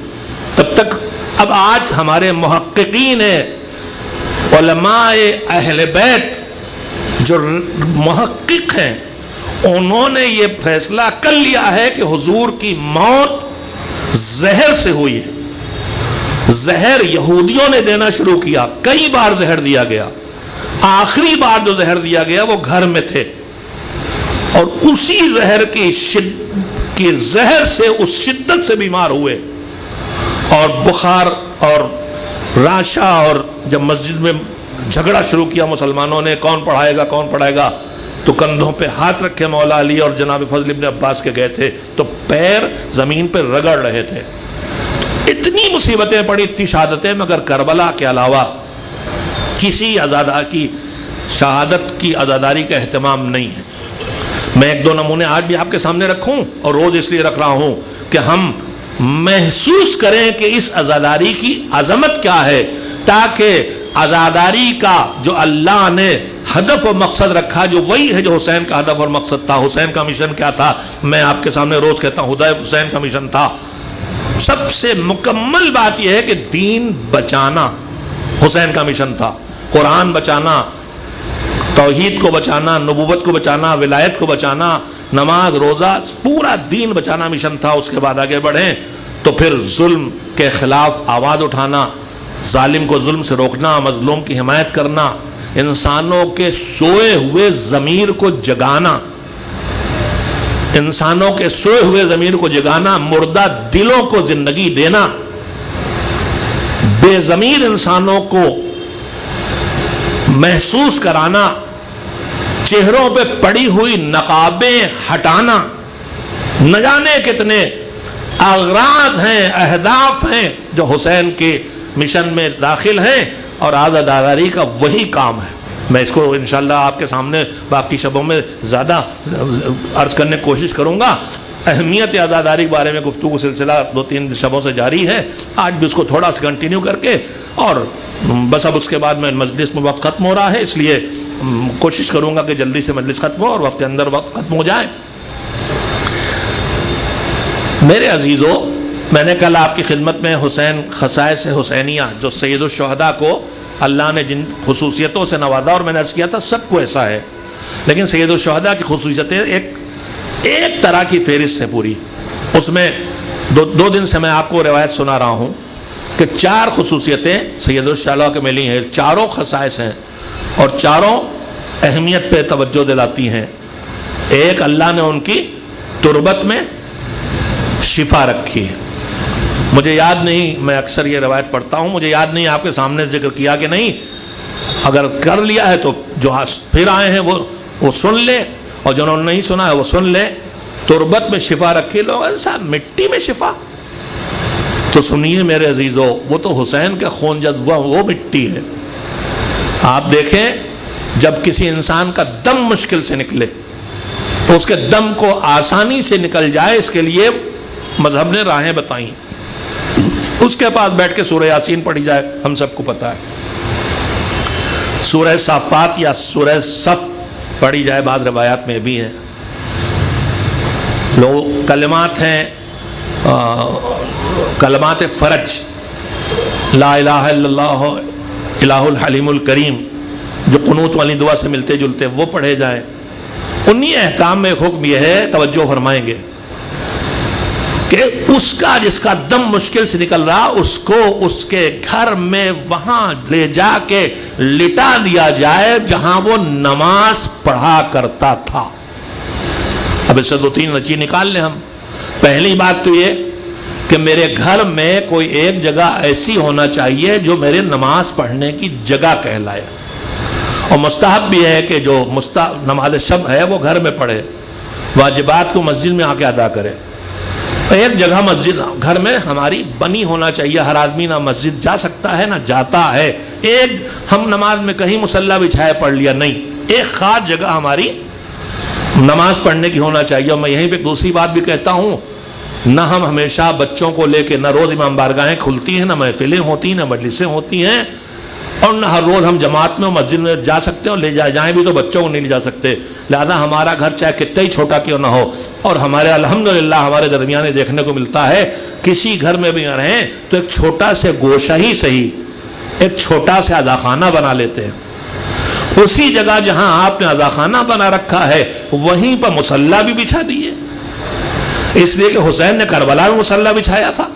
تب تک. اب آج ہمارے محققین علماء اہل بیت جو محقق ہیں انہوں نے یہ فیصلہ کر لیا ہے کہ حضور کی موت زہر سے ہوئی ہے. زہر یہودیوں نے دینا شروع کیا، کئی بار زہر دیا گیا. آخری بار جو زہر دیا گیا وہ گھر میں تھے، اور اسی زہر کی زہر سے اس شدت سے بیمار ہوئے، اور بخار اور راشا. اور جب مسجد میں جھگڑا شروع کیا مسلمانوں نے، کون پڑھائے گا، تو کندھوں پہ ہاتھ رکھے مولا علی اور جناب فضل ابن عباس کے گئے تھے تو پیر زمین پہ رگڑ رہے تھے. اتنی مصیبتیں پڑی، اتنی شہادتیں، مگر کربلا کے علاوہ کسی کی شہادت کی عزاداری کا اہتمام نہیں ہے. میں 1-2 نمونے آج بھی آپ کے سامنے رکھوں، اور روز اس لیے رکھ رہا ہوں کہ ہم محسوس کریں کہ اس عزاداری کی عظمت کیا ہے، تاکہ عزاداری کا جو اللہ نے ہدف و مقصد رکھا جو وہی ہے جو حسین کا ہدف اور مقصد تھا. حسین کا مشن کیا تھا؟ میں آپ کے سامنے روز کہتا ہوں ہدایت حسین کا مشن تھا. سب سے مکمل بات یہ ہے کہ دین بچانا حسین کا مشن تھا. قرآن بچانا، توحید کو بچانا، نبوت کو بچانا، ولایت کو بچانا، نماز روزہ، پورا دین بچانا مشن تھا. اس کے بعد آگے بڑھیں تو پھر ظلم کے خلاف آواز اٹھانا، ظالم کو ظلم سے روکنا، مظلوم کی حمایت کرنا، انسانوں کے سوئے ہوئے ضمیر کو جگانا، انسانوں کے سوئے ہوئے ضمیر کو جگانا، مردہ دلوں کو زندگی دینا، بے ضمیر انسانوں کو محسوس کرانا، چہروں پہ پڑی ہوئی نقابیں ہٹانا. نہ جانے کتنے اغراض ہیں، اہداف ہیں جو حسین کے مشن میں داخل ہیں، اور عزاداری کا وہی کام ہے. میں اس کو انشاءاللہ آپ کے سامنے باقی شبوں میں زیادہ عرض کرنے کی کوشش کروں گا. اہمیت عزاداری کے بارے میں گفتگو سلسلہ 2-3 شبوں سے جاری ہے. آج بھی اس کو تھوڑا سا کنٹینیو کر کے، اور بس اب اس کے بعد میں مجلس میں وقت ختم ہو رہا ہے، اس لیے کوشش کروں گا کہ جلدی سے مجلس ختم ہو اور وقت کے اندر وقت ختم ہو جائے. میرے عزیزو، میں نے کل آپ کی خدمت میں حسین خصائص حسینیہ جو سید الشہداء کو اللہ نے جن خصوصیتوں سے نوازا، اور میں نے عرض کیا تھا سب کو ایسا ہے، لیکن سید الشہداء کی خصوصیتیں ایک طرح کی فہرست ہے پوری. اس میں 2 دن سے میں آپ کو روایت سنا رہا ہوں کہ 4 خصوصیتیں سید الشہداء کے ملی ہیں. 4 خصائص ہیں اور 4 اہمیت پہ توجہ دلاتی ہیں. ایک، اللہ نے ان کی تربت میں شفا رکھی ہے. مجھے یاد نہیں، میں اکثر یہ روایت پڑھتا ہوں، مجھے یاد نہیں آپ کے سامنے ذکر کیا کہ نہیں. اگر کر لیا ہے تو جو پھر آئے ہیں وہ سن لے، اور جنہوں نے نہیں سنا ہے وہ سن لے۔ تربت میں شفا رکھی، لوگ صاحب مٹی میں شفا، تو سنیے میرے عزیزو، وہ تو حسین کے خون جذبہ وہ مٹی ہے۔ آپ دیکھیں جب کسی انسان کا دم مشکل سے نکلے تو اس کے دم کو آسانی سے نکل جائے، اس کے لیے مذہب نے راہیں بتائیں۔ اس کے پاس بیٹھ کے سورہ یاسین پڑھی جائے، ہم سب کو پتا ہے، سورہ صافات یا سورہ صف پڑھی جائے، بعض روایات میں بھی ہے۔ لوگ کلمات ہیں، کلمات فرج، لا الہ الا اللہ الہ الحلیم الکریم، جو قنوت والی دعا سے ملتے جلتے، وہ پڑھے جائیں۔ انہی احکام میں ایک حکم یہ ہے، توجہ فرمائیں گے، کہ اس کا جس کا دم مشکل سے نکل رہا، اس کو اس کے گھر میں وہاں لے جا کے لٹا دیا جائے جہاں وہ نماز پڑھا کرتا تھا۔ اب اس سے 2-3 نتیجے نکال لیں ہم۔ پہلی بات تو یہ کہ میرے گھر میں کوئی ایک جگہ ایسی ہونا چاہیے جو میرے نماز پڑھنے کی جگہ کہلائے، اور مستحب بھی ہے کہ جو نماز شب ہے وہ گھر میں پڑھے، واجبات کو مسجد میں آ کے ادا کرے۔ ایک جگہ مسجد گھر میں ہماری بنی ہونا چاہیے، ہر آدمی نہ مسجد جا سکتا ہے نہ جاتا ہے، ایک ہم نماز میں کہیں مصلی بچھائے پڑھ لیا، نہیں، ایک خاص جگہ ہماری نماز پڑھنے کی ہونا چاہیے۔ اور میں یہیں پہ دوسری بات بھی کہتا ہوں، نہ ہم ہمیشہ بچوں کو لے کے، نہ روز امام بارگاہیں کھلتی ہیں، نہ محفلیں ہوتی ہیں، نہ مجلسیں ہوتی ہیں، اور نہ ہر روز ہم جماعت میں اور مسجد میں جا سکتے ہیں، اور لے جائیں بھی تو بچوں کو نہیں لے جا سکتے۔ لہذا ہمارا گھر چاہے کتنا ہی چھوٹا کیوں نہ ہو، اور ہمارے الحمدللہ ہمارے درمیان دیکھنے کو ملتا ہے، کسی گھر میں بھی رہیں تو ایک چھوٹا سے گوشہ ہی صحیح، ایک چھوٹا سے عزاخانہ بنا لیتے ہیں۔ اسی جگہ جہاں آپ نے عزاخانہ بنا رکھا ہے وہیں پر مصلی بھی بچھا دیے، اس لیے کہ حسین نے کربلا میں مصلی بچھایا تھا،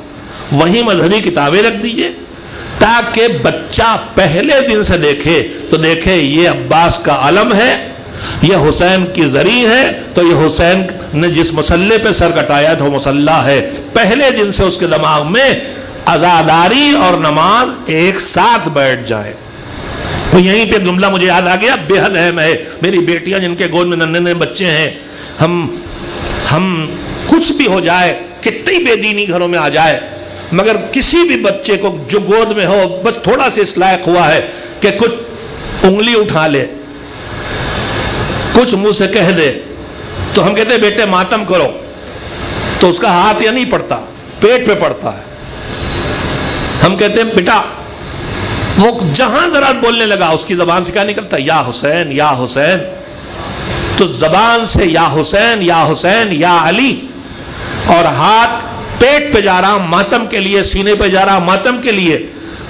وہیں مذہبی کتابیں رکھ دیجئے، تاکہ بچہ پہلے دن سے دیکھے تو دیکھے یہ عباس کا علم ہے، یہ حسین کی زری ہے، تو یہ حسین نے جس مصلی پہ سر کٹایا تھا وہ مصلی ہے۔ پہلے دن سے اس کے دماغ میں عزاداری اور نماز ایک ساتھ بیٹھ جائے۔ تو یہیں پہ جملہ مجھے یاد آ گیا، بے حد اہم ہے۔ میری بیٹیاں جن کے گود میں ننھے بچے ہیں، ہم کچھ بھی ہو جائے، کتنی بے دینی گھروں میں آ جائے، مگر کسی بھی بچے کو جو گود میں ہو، بس تھوڑا سے اس لائق ہوا ہے کہ کچھ انگلی اٹھا لے، کچھ منہ سے کہہ دے، تو ہم کہتے ہیں بیٹے ماتم کرو، تو اس کا ہاتھ یا نہیں پڑتا، پیٹ پہ پڑتا ہے۔ ہم کہتے ہیں بیٹا، وہ جہاں ذرا بولنے لگا اس کی زبان سے کیا نکلتا ہے؟ یا حسین یا حسین۔ تو زبان سے یا حسین یا حسین یا علی، اور ہاتھ پیٹ پہ جا رہا ماتم کے لیے، سینے پہ جا رہا ماتم کے لیے۔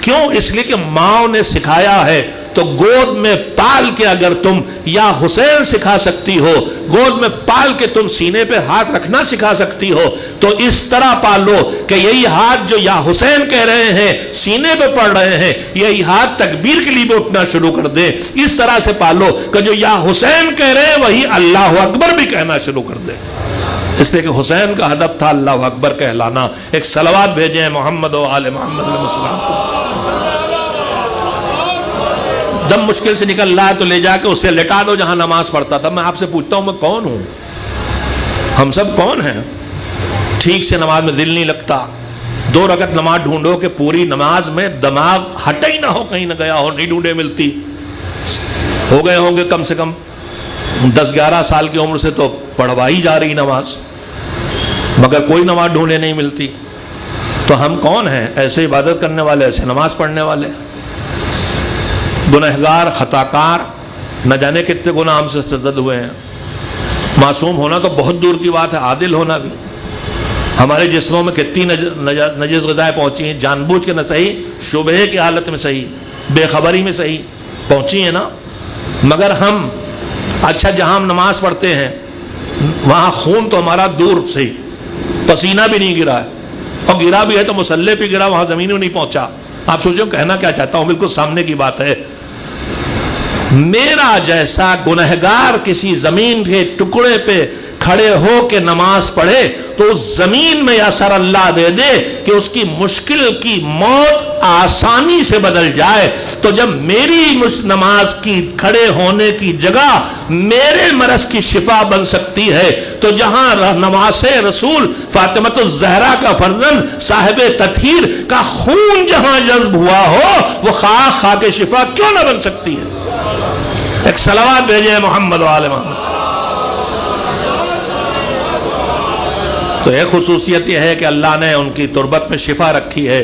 کیوں؟ اس لیے کہ ماں نے سکھایا ہے۔ تو گود میں پال کے اگر تم یا حسین سکھا سکتی ہو، گود میں پال کے تم سینے پہ ہاتھ رکھنا سکھا سکتی ہو، تو اس طرح پالو کہ یہی ہاتھ جو یا حسین کہہ رہے ہیں سینے پہ پڑ رہے ہیں، یہی ہاتھ تکبیر کے لیے بھی اٹھنا شروع کر دے۔ اس طرح سے پالو کہ جو یا حسین کہہ رہے ہیں وہی اللہ اکبر بھی کہنا شروع کر دے۔ اس لیے کہ حسین کا ہدف تھا اللہ اکبر کہلانا۔ ایک صلوات بھیجیں محمد و آل محمد علیہ السلام کو۔ دم مشکل سے نکل رہا ہے تو لے جا کے اسے لٹا دو جہاں نماز پڑھتا تھا۔ میں آپ سے پوچھتا ہوں، میں کون ہوں؟ ہم سب کون ہیں؟ ٹھیک سے نماز میں دل نہیں لگتا، 2 رکعت نماز ڈھونڈو کہ پوری نماز میں دماغ ہٹا ہی نہ ہو، کہیں نہ گیا ہو، نہیں ڈھونڈے ملتی۔ ہو گئے ہوں گے کم سے کم 10-11 سال کی عمر سے تو پڑھوائی جا رہی نماز، مگر کوئی نماز ڈھونڈے نہیں ملتی۔ تو ہم کون ہیں؟ ایسے عبادت کرنے والے، ایسے نماز پڑھنے والے، گنہگار، خطاکار، نہ جانے کتنے گناہ ہم سے سرزد ہوئے ہیں۔ معصوم ہونا تو بہت دور کی بات ہے، عادل ہونا بھی۔ ہمارے جسموں میں کتنی نجس غذائیں پہنچی ہیں، جان بوجھ کے نہ صحیح، شبہ کی حالت میں صحیح، بے خبری میں صحیح پہنچی ہیں نا، مگر ہم اچھا جہاں ہم نماز پڑھتے ہیں وہاں خون تو ہمارا دور سے ہی، پسینہ بھی نہیں گرا ہے، اور گرا بھی ہے تو مصلی پہ گرا، وہاں زمین میں نہیں پہنچا۔ آپ سوچو کہنا کیا چاہتا ہوں، بالکل سامنے کی بات ہے۔ میرا جیسا گنہگار کسی زمین کے ٹکڑے پہ کھڑے ہو کے نماز پڑھے تو اس زمین میں اثر اللہ دے دے کہ اس کی مشکل کی موت آسانی سے بدل جائے، تو جب میری نماز کی کھڑے ہونے کی جگہ میرے مرض کی شفا بن سکتی ہے، تو جہاں نماز رسول فاطمۃ الزہرا کا فرزند صاحب تطہیر کا خون جہاں جذب ہوا ہو، وہ خاک شفا کیوں نہ بن سکتی ہے؟ ایک صلوات بھیجیں محمد و آل محمد۔ تو ایک خصوصیت یہ ہے کہ اللہ نے ان کی تربت میں شفا رکھی ہے۔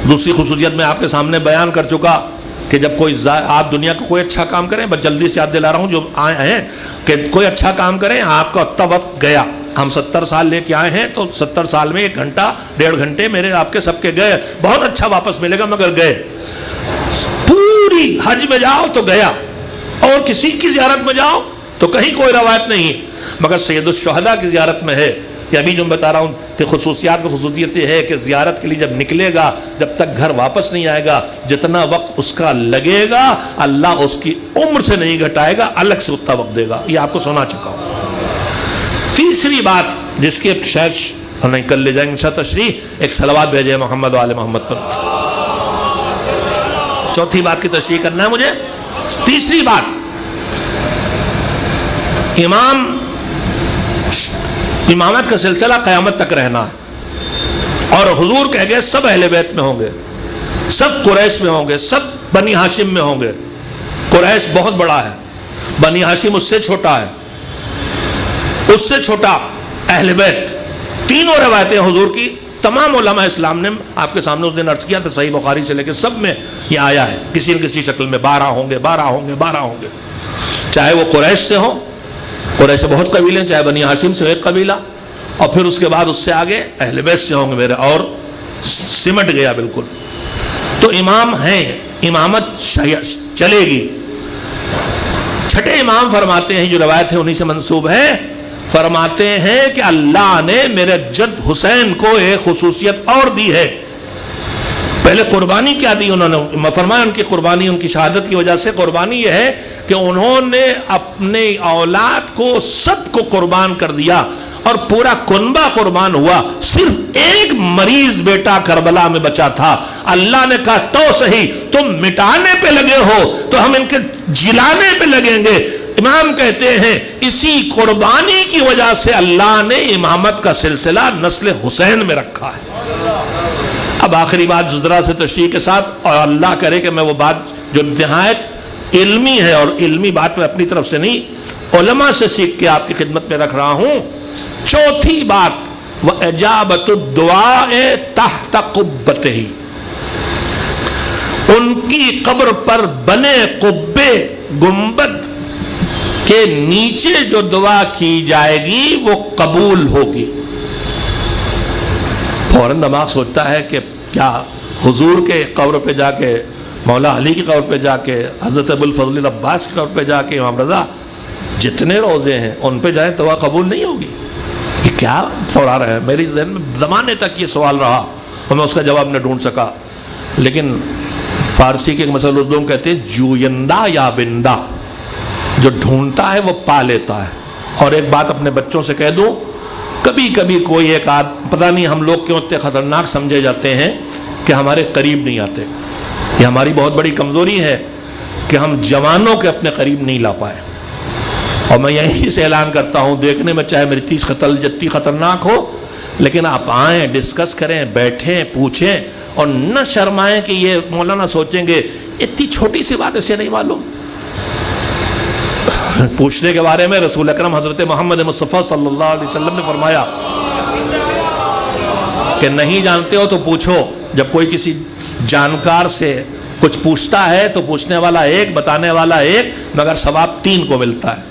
دوسری خصوصیت میں آپ کے سامنے بیان کر چکا کہ جب کوئی آپ دنیا کا کوئی اچھا کام کریں، بس جلدی سے یاد دلا رہا ہوں جو آئے ہیں، کہ کوئی اچھا کام کریں، آپ کا اتنا وقت گیا، ہم 70 سال لے کے آئے ہیں تو 70 سال میں 1 گھنٹہ 1.5 گھنٹے میرے آپ کے سب کے گئے، بہت اچھا واپس ملے گا، مگر گئے۔ پوری حج میں جاؤ تو گیا، اور کسی کی زیارت میں جاؤ تو کہیں کوئی روایت نہیں ہے، مگر سید الشہداء کی زیارت میں ہے۔ کہ ابھی جو میں بتا رہا ہوں کہ خصوصیات میں خصوصیت یہ ہے کہ زیارت کے لیے جب نکلے گا، جب تک گھر واپس نہیں آئے گا، جتنا وقت اس کا لگے گا اللہ اس کی عمر سے نہیں گھٹائے گا، الگ سے اتنا وقت دے گا۔ یہ آپ کو سنا چکا ہوں۔ تیسری بات جس کی شاید نہیں کل لے جائیں گے انشاءاللہ تشریح، ایک صلوات بھیجے محمد و آل محمد پر۔ چوتھی بات کی تشریح کرنا ہے مجھے۔ تیسری بات، امامت کا سلسلہ قیامت تک رہنا ہے، اور حضور کہہ گئے سب اہل بیت میں ہوں گے، سب قریش میں ہوں گے، سب بنی ہاشم میں ہوں گے۔ قریش بہت بڑا ہے، بنی ہاشم اس سے چھوٹا ہے، اس سے چھوٹا اہل بیت۔ تینوں روایتیں حضور کی تمام علماء اسلام نے آپ کے سامنے اس دن عرض کیا تھا، صحیح بخاری سے لے کے سب میں یہ آیا ہے کسی نہ کسی شکل میں، 12 ہوں گے 12 ہوں گے 12 ہوں گے، چاہے وہ قریش سے ہوں، قریش سے بہت قبیلے ہیں، چاہے بنی ہاشم سے ایک قبیلہ، اور پھر اس کے بعد اس سے آگے اہل بیت سے ہوں گے میرے، اور سمٹ گیا بالکل۔ تو امام ہیں، امامت چلے گی۔ چھٹے امام فرماتے ہیں، جو روایت ہے انہی سے منسوب ہے، فرماتے ہیں کہ اللہ نے میرے جد حسین کو ایک خصوصیت اور دی ہے۔ پہلے قربانی کیا دی انہوں نے؟ فرمایا ان کی قربانی، ان کی شہادت کی وجہ سے قربانی یہ ہے کہ انہوں نے اپنے اولاد کو سب کو قربان کر دیا، اور پورا کنبہ قربان ہوا، صرف ایک مریض بیٹا کربلا میں بچا تھا۔ اللہ نے کہا تو صحیح، تم مٹانے پہ لگے ہو تو ہم ان کے جلانے پہ لگیں گے۔ امام کہتے ہیں اسی قربانی کی وجہ سے اللہ نے امامت کا سلسلہ نسل حسین میں رکھا ہے۔ اب آخری بات ذرا سے تشریح کے ساتھ، اور اللہ کرے کہ میں وہ بات جو نہایت علمی ہے، اور علمی بات میں اپنی طرف سے نہیں علماء سے سیکھ کے آپ کی خدمت میں رکھ رہا ہوں۔ چوتھی بات، وَإِجَابَةُ الدُّعَاءِ تَحْتَ قُبَّتِهِ، ان کی قبر پر بنے قبے گنبد کے نیچے جو دعا کی جائے گی وہ قبول ہوگی۔ فوراً دماغ سوچتا ہے کہ کیا حضور کے قبر پہ جا کے، مولا علی کی قبر پہ جا کے، حضرت ابوالفضل عباس کی قبر پہ جا کے، امام رضا جتنے روزے ہیں ان پہ جائیں دعا قبول نہیں ہوگی؟ یہ کیا سوال رہے ہیں؟ میری ذہن میں زمانے تک یہ سوال رہا اور میں اس کا جواب نہ ڈھونڈ سکا، لیکن فارسی کے ایک مسئلہ اردو میں کہتے ہیں جویندہ یا بندہ، جو ڈھونڈتا ہے وہ پا لیتا ہے۔ اور ایک بات اپنے بچوں سے کہہ دوں، کبھی کبھی کوئی ایک پتہ نہیں ہم لوگ کیوں اتنے خطرناک سمجھے جاتے ہیں کہ ہمارے قریب نہیں آتے۔ یہ ہماری بہت بڑی کمزوری ہے کہ ہم جوانوں کے اپنے قریب نہیں لا پائے، اور میں یہیں سے اعلان کرتا ہوں، دیکھنے میں چاہے میری 30 قتل جتنی خطرناک ہو، لیکن آپ آئیں، ڈسکس کریں، بیٹھیں، پوچھیں، اور نہ شرمائیں کہ یہ مولانا سوچیں گے اتنی چھوٹی سی بات اسے نہیں معلوم۔ پوچھنے کے بارے میں رسول اکرم حضرت محمد مصطفیٰ صلی اللہ علیہ وسلم نے فرمایا کہ نہیں جانتے ہو تو پوچھو۔ جب کوئی کسی جانکار سے کچھ پوچھتا ہے تو پوچھنے والا ایک، بتانے والا ایک، مگر ثواب 3 کو ملتا ہے،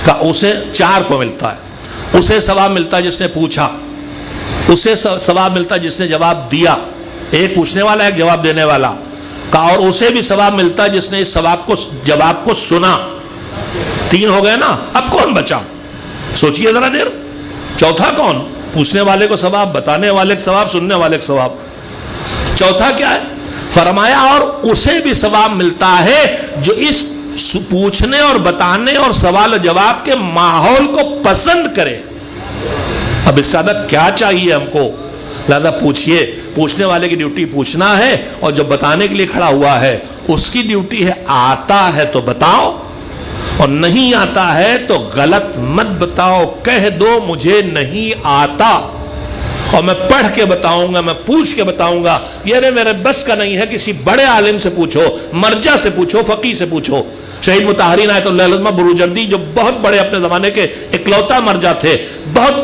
کہ اسے 4 کو ملتا ہے۔ اسے ثواب ملتا ہے جس نے پوچھا، اسے ثواب ملتا ہے جس نے جواب دیا، ایک پوچھنے والا ایک جواب دینے والا کا، اور اسے بھی ثواب ملتا ہے جس نے اس جواب کو سنا۔ 3 ہو گئے نا، اب کون بچا؟ سوچئے ذرا دیر۔ چوتھا کون؟ پوچھنے والے کو ثواب، بتانے والے کو ثواب، سننے والے کو ثواب۔ چوتھا کیا ہے؟ فرمایا اور اسے بھی ثواب ملتا ہے جو اس پوچھنے اور بتانے اور سوال و جواب کے ماحول کو پسند کرے۔ اب اس سے زیادہ کیا چاہیے ہم کو؟ لہذا پوچھئے، پوچھنے والے کی ڈیوٹی پوچھنا ہے، اور جو بتانے کے لیے کھڑا ہوا ہے اس کی ڈیوٹی ہے آتا ہے تو بتاؤ، اور نہیں آتا ہے تو غلط مت بتاؤ، کہہ دو مجھے نہیں آتا، اور میں پڑھ کے بتاؤں گا، میں پوچھ کے بتاؤں گا۔ یہ میرے بس کا نہیں ہے، کسی بڑے عالم سے پوچھو، مرجع سے پوچھو، فقیہ سے پوچھو۔ شہید مطہرین آیت اللہ العظمہ بروجردی جو بہت بڑے اپنے زمانے کے اکلوتا مرجع تھے، بہت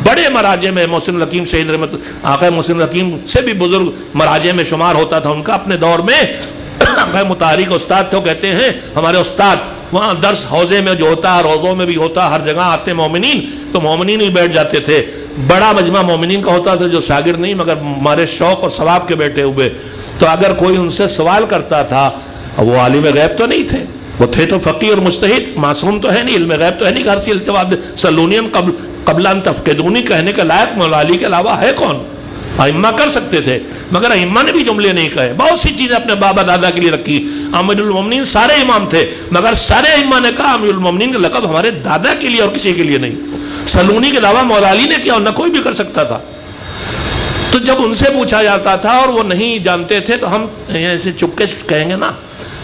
بڑے مراجع میں محسن الحکیم شہید رحمت آقا محسن الحکیم سے بھی بزرگ مراجع میں شمار ہوتا تھا ان کا اپنے دور میں۔ آقا مطہری کے استاد تھے، وہ کہتے ہیں ہمارے استاد وہاں درس حوضے میں جو ہوتا ہے، روضوں میں بھی ہوتا، ہر جگہ آتے مومنین، تو مومنین ہی بیٹھ جاتے تھے۔ بڑا مجمع مومنین کا ہوتا تھا، جو شاگرد نہیں مگر ہمارے شوق اور ثواب کے بیٹھے ہوئے، تو اگر کوئی ان سے سوال کرتا تھا، وہ عالم غیب تو نہیں تھے، وہ تھے تو فقیہ اور مجتہد، معصوم تو ہے نہیں، علم غیب تو ہے نہیں کہ ہر چیز جواب دے، سلونیم قبل ان تفقدونی کہنے کے لائق مولا علی کے علاوہ ہے کون؟ ائمہ کر سکتے تھے، مگر ائمہ نے بھی جملے نہیں کہے، بہت سی چیزیں اپنے بابا دادا کے لیے رکھی۔ امیر المومنین سارے امام تھے، مگر سارے ائمہ نے کہا امیر المومنین کا لقب ہمارے دادا کے لیے اور کسی کے لیے نہیں۔ سلونی کے علاوہ مولا علی نے کیا، نہ کوئی بھی کر سکتا تھا۔ تو جب ان سے پوچھا جاتا تھا اور وہ نہیں جانتے تھے تو ہم ایسے چپکے کہیں گے نا،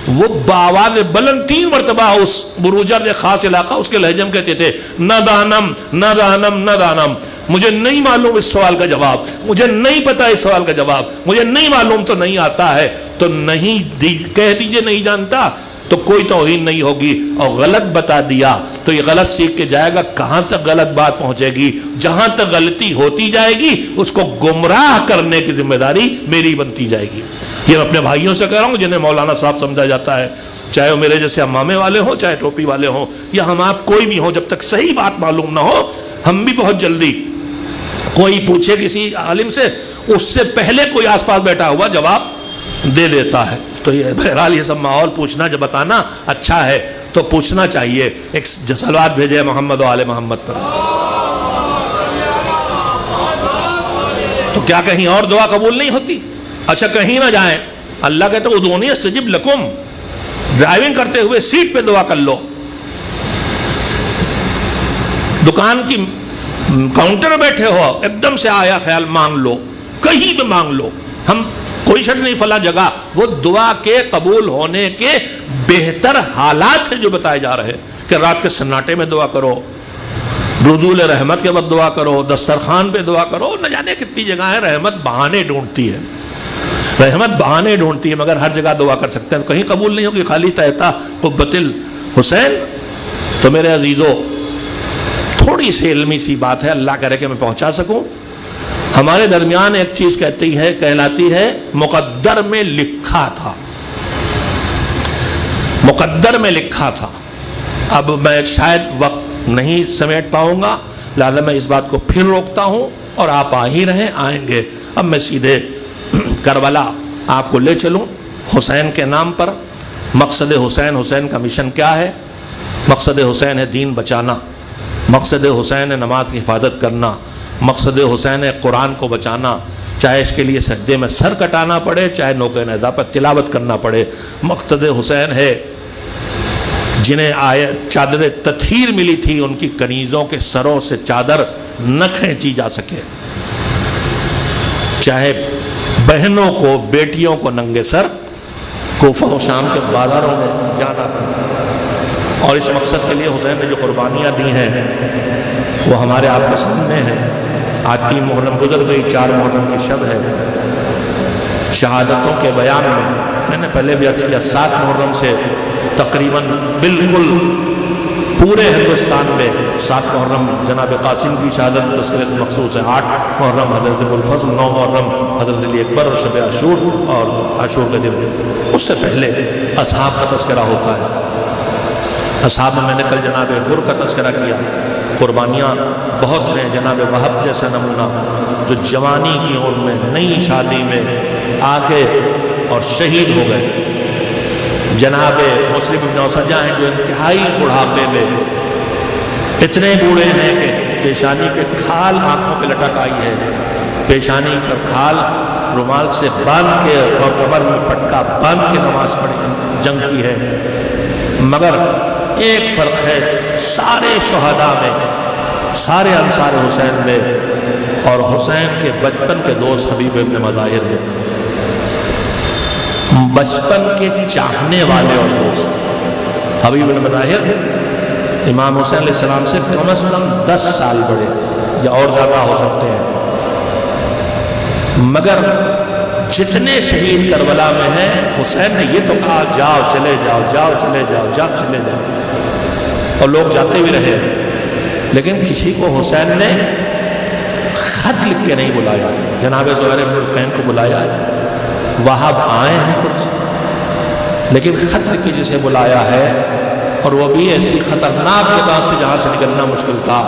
وہ بآواز بلند 3 مرتبہ اس بروجرد خاص علاقہ اس کے لہجے میں کہتے تھے، نہ دانم نہ دانم نہ دانم، مجھے نہیں معلوم اس سوال کا جواب، مجھے نہیں پتا اس سوال کا جواب، مجھے نہیں معلوم تو نہیں آتا ہے، تو نہیں کہہ دیجئے نہیں جانتا، تو کوئی توہین نہیں ہوگی، اور غلط بتا دیا تو یہ غلط سیکھ کے جائے گا، کہاں تک غلط بات پہنچے گی، جہاں تک غلطی ہوتی جائے گی اس کو گمراہ کرنے کی ذمہ داری میری بنتی جائے گی۔ یہ میں اپنے بھائیوں سے کہہ رہا ہوں جنہیں مولانا صاحب سمجھا جاتا ہے، چاہے وہ میرے جیسے امامے والے ہوں، چاہے ٹوپی والے ہوں، یا ہم آپ کوئی بھی ہوں، جب تک صحیح بات معلوم نہ ہو، ہم بھی بہت جلدی کوئی پوچھے کسی عالم سے، اس سے پہلے کوئی آس پاس بیٹھا ہوا جواب دے دیتا ہے۔ تو یہ بہرحال یہ سب ماحول پوچھنا جب بتانا اچھا ہے تو پوچھنا چاہیے۔ ایک صلوات بھیجے محمد و آل محمد پر۔ تو کیا کہیں اور دعا قبول نہیں ہوتی؟ اچھا کہیں نہ جائیں، اللہ کہتے ادعونی استجب لکم، ڈرائیونگ کرتے ہوئے سیٹ پہ دعا کر لو، دکان کی کاؤنٹر بیٹھے ہو ایک دم سے آیا خیال مانگ لو، کہیں بھی مانگ لو، ہم کوئی شک نہیں فلاں جگہ، وہ دعا کے قبول ہونے کے بہتر حالات ہیں جو بتائے جا رہے ہیں، کہ رات کے سناٹے میں دعا کرو، نزول رحمت کے وقت دعا کرو، دسترخوان پہ دعا کرو، نہ جانے کتنی جگہ ہے، رحمت بہانے ڈھونڈتی ہے، رحمت بہانے ڈھونڈتی ہے، مگر ہر جگہ دعا کر سکتے ہیں، کہیں قبول نہیں ہوگی خالی تحتا قبۃ الحسین۔ تو میرے عزیزو، تھوڑی سی علمی سی بات ہے، اللہ کرے کہ میں پہنچا سکوں۔ ہمارے درمیان ایک چیز کہلاتی ہے مقدر میں لکھا تھا، مقدر میں لکھا تھا۔ اب میں شاید وقت نہیں سمیٹ پاؤں گا، لہذا میں اس بات کو پھر روکتا ہوں، اور آپ آ ہی رہے آئیں گے۔ اب میں سیدھے کربلا آپ کو لے چلوں، حسین کے نام پر۔ مقصد حسین، حسین کا مشن کیا ہے؟ مقصد حسین ہے دین بچانا، مقصد حسین ہے نماز کی حفاظت کرنا، مقصد حسین ہے قرآن کو بچانا، چاہے اس کے لیے سجدے میں سر کٹانا پڑے، چاہے نوکے نیزہ پر تلاوت کرنا پڑے۔ مقصد حسین ہے جنہیں چادر تطہیر ملی تھی، ان کی کنیزوں کے سروں سے چادر نہ کھینچی جا سکے، چاہے بہنوں کو، بیٹیوں کو ننگے سر کوفہ و شام کے بازاروں میں جانا پڑے۔ اور اس مقصد کے لیے حسین نے جو قربانیاں دی ہیں وہ ہمارے آپ کے سامنے ہیں۔ آج 3 محرم گزر گئی، 4 محرم کی شب ہے۔ شہادتوں کے بیان میں نے پہلے بھی عرض کیا، 7 محرم سے تقریباً بالکل پورے ہندوستان میں 7 محرم جناب قاسم کی شہادت تذکرہ مخصوص ہے، 8 محرم حضرت ابوالفضل، 9 محرم حضرت علی اکبر اور شب عاشور اور عاشور کے دن۔ اس سے پہلے اصحاب کا تذکرہ ہوتا ہے۔ اصحاب میں نے کل جناب حر کا تذکرہ کیا، قربانیاں بہت ہیں۔ جناب وہب جیسا نمونہ جو جوانی کی عمر میں نئی شادی میں آگے اور شہید ہو گئے۔ جناب مسلم ابن اسجہ ہیں جو انتہائی بڑھاپے میں اتنے بوڑھے ہیں کہ پیشانی پہ کھال آنکھوں پہ لٹک آئی ہے، پیشانی پر کھال رومال سے باندھ کے اور کمر میں پٹکا باندھ کے نماز پڑھی، جنگ کی ہے۔ مگر ایک فرق ہے، سارے شہداء میں، سارے انصار حسین میں اور حسین کے بچپن کے دوست حبیب ابن مظاہر نے، بچپن کے چاہنے والے اور دوست۔ حبیب ابن مظاہر امام حسین علیہ السلام سے کم از کم 10 سال بڑے یا اور زیادہ ہو سکتے ہیں، مگر جتنے شہید کربلا میں ہیں حسین نے یہ تو کہا جاؤ چلے جاؤ، جاؤ چلے جاؤ، جاؤ چلے جاؤ، اور لوگ جاتے بھی رہے، لیکن کسی کو حسین نے خط لکھ کے نہیں بلایا۔ جناب زہیر بن القین کو بلایا، وہاب آئے ہیں خود، لیکن خط لکھ کے جسے بلایا ہے، اور وہ بھی ایسی خطرناک جگہ سے جہاں سے نکلنا مشکل تھا،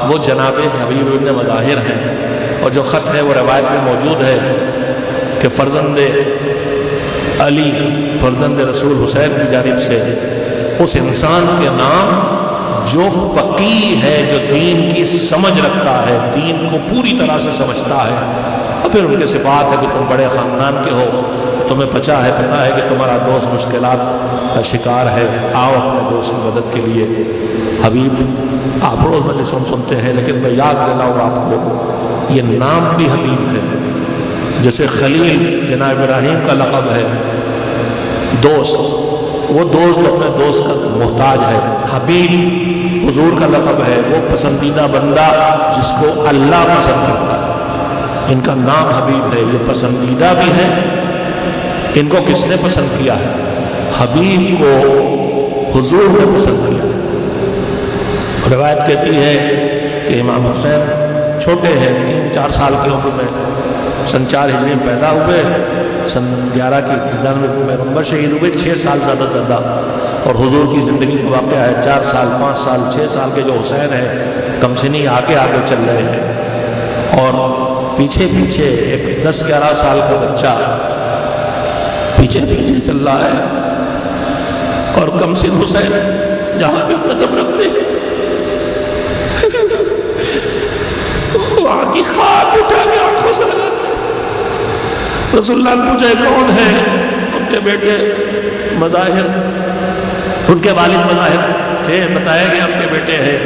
وہ جناب حبیب ابن مظاہر ہیں۔ اور جو خط ہے وہ روایت میں موجود ہے کہ فرزند علی، فرزند رسول حسین کی جانب سے اس انسان کے نام جو فقیہ ہے، جو دین کی سمجھ رکھتا ہے، دین کو پوری طرح سے سمجھتا ہے، اور پھر ان کے صفات ہے کہ تم بڑے خاندان کے ہو، تمہیں پتہ ہے کہ تمہارا دوست مشکلات کا شکار ہے، آؤ اپنے دوست کی مدد کے لیے۔ حبیب آپ روز مجلس سنتے ہیں، لیکن میں یاد دلاؤں آپ کو، یہ نام بھی حبیب ہے، جیسے خلیل جناب ابراہیم کا لقب ہے، دوست، وہ دوست جو اپنے دوست کا محتاج ہے۔ حبیب حضور کا لقب ہے، وہ پسندیدہ بندہ جس کو اللہ پسند کرتا ہے۔ ان کا نام حبیب ہے، یہ پسندیدہ بھی ہے۔ ان کو کس نے پسند کیا ہے؟ حبیب کو حضور نے پسند کیا ہے۔ روایت کہتی ہے کہ امام حسین چھوٹے ہیں، 3-4 سال کی عمر میں، سن 4 ہجری میں پیدا ہوئے، سن 11 کی ابتداء میں پیغمبر شہید ہوئے، 6 سال زیادہ، اور حضور کی زندگی کا واقعہ ہے 4 سال 5 سال 6 سال کے جو حسین ہیں کم سنی آگے چل رہے ہیں، اور پیچھے ایک 10-11 سال کا بچہ پیچھے چل رہا ہے، اور کم سن حسین جہاں پہ قدم رکھتے ہیں وہاں کی خواب اٹھا کے آنکھوں سے لگاتے ہیں۔ رسول اللہ نے پوچھا کون ہے؟ ان کے بیٹے مظاہر، ان کے والد مظاہر تھے، بتایا کہ ان کے بیٹے ہیں۔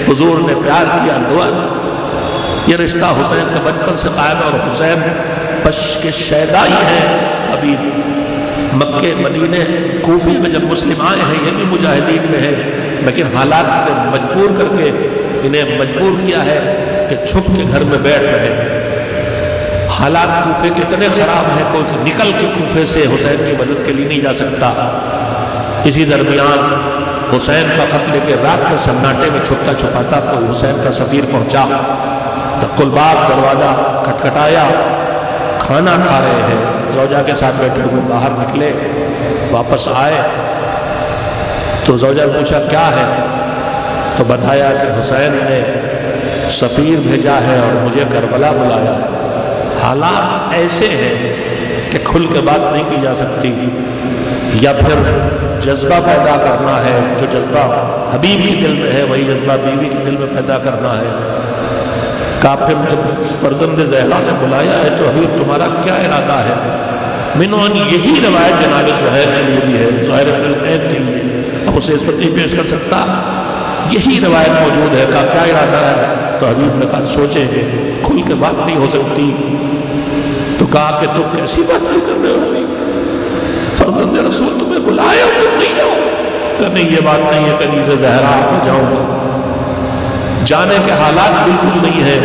حضور نے پیار کیا، دعا کی۔ یہ رشتہ حسین کا بچپن سے قائم ہے، اور حسین بش کے شیدائی ہیں۔ ابھی مکے مدینے کوفے میں جب مسلم آئے ہیں، یہ بھی مجاہدین میں ہے، لیکن حالات نے مجبور کر کے انہیں مجبور کیا ہے کہ چھپ کے گھر میں بیٹھ رہے۔ حالات کوفے کے اتنے خراب ہیں، کوئی نکل کے کوفے سے حسین کی مدد کے لیے نہیں جا سکتا۔ اسی درمیان حسین کا خط لے کے رات کے سناٹے میں چھپتا چھپاتا کوئی حسین کا سفیر پہنچا، دق الباب، دروازہ کھٹکھٹایا، کھانا کھا رہے ہیں، زوجہ کے ساتھ بیٹھے ہوئے باہر نکلے، واپس آئے تو زوجہ نے پوچھا کیا ہے؟ تو بتایا کہ حسین نے سفیر بھیجا ہے اور مجھے کربلا بلایا ہے۔ حالات ایسے ہیں کہ کھل کے بات نہیں کی جا سکتی، یا پھر جذبہ پیدا کرنا ہے، جو جذبہ حبیب کے دل میں ہے وہی جذبہ بیوی کے دل میں پیدا کرنا ہے۔ کہا پھر جب فرزند زہرا نے بلایا ہے تو حبیب تمہارا کیا ارادہ ہے؟ منوان یہی روایت جناب زہیر کے لیے بھی ہے، زہیر بن القین کے لیے، اب اسے اس وقت نہیں پیش کر سکتا، یہی روایت موجود ہے۔ کہا کیا ارادہ ہے؟ تو حبیب نے کہا سوچیں گے، کھل کے بات نہیں ہو سکتی۔ تو کہا کہ تم کیسی بات کر رہے ہو حبیب؟ فرزند رسول تمہیں بلایا تم نہیں آؤ؟ کہ نہیں یہ بات نہیں ہے، کنیز زہرا میں جاؤں گا۔ جانے کے حالات بالکل نہیں ہے۔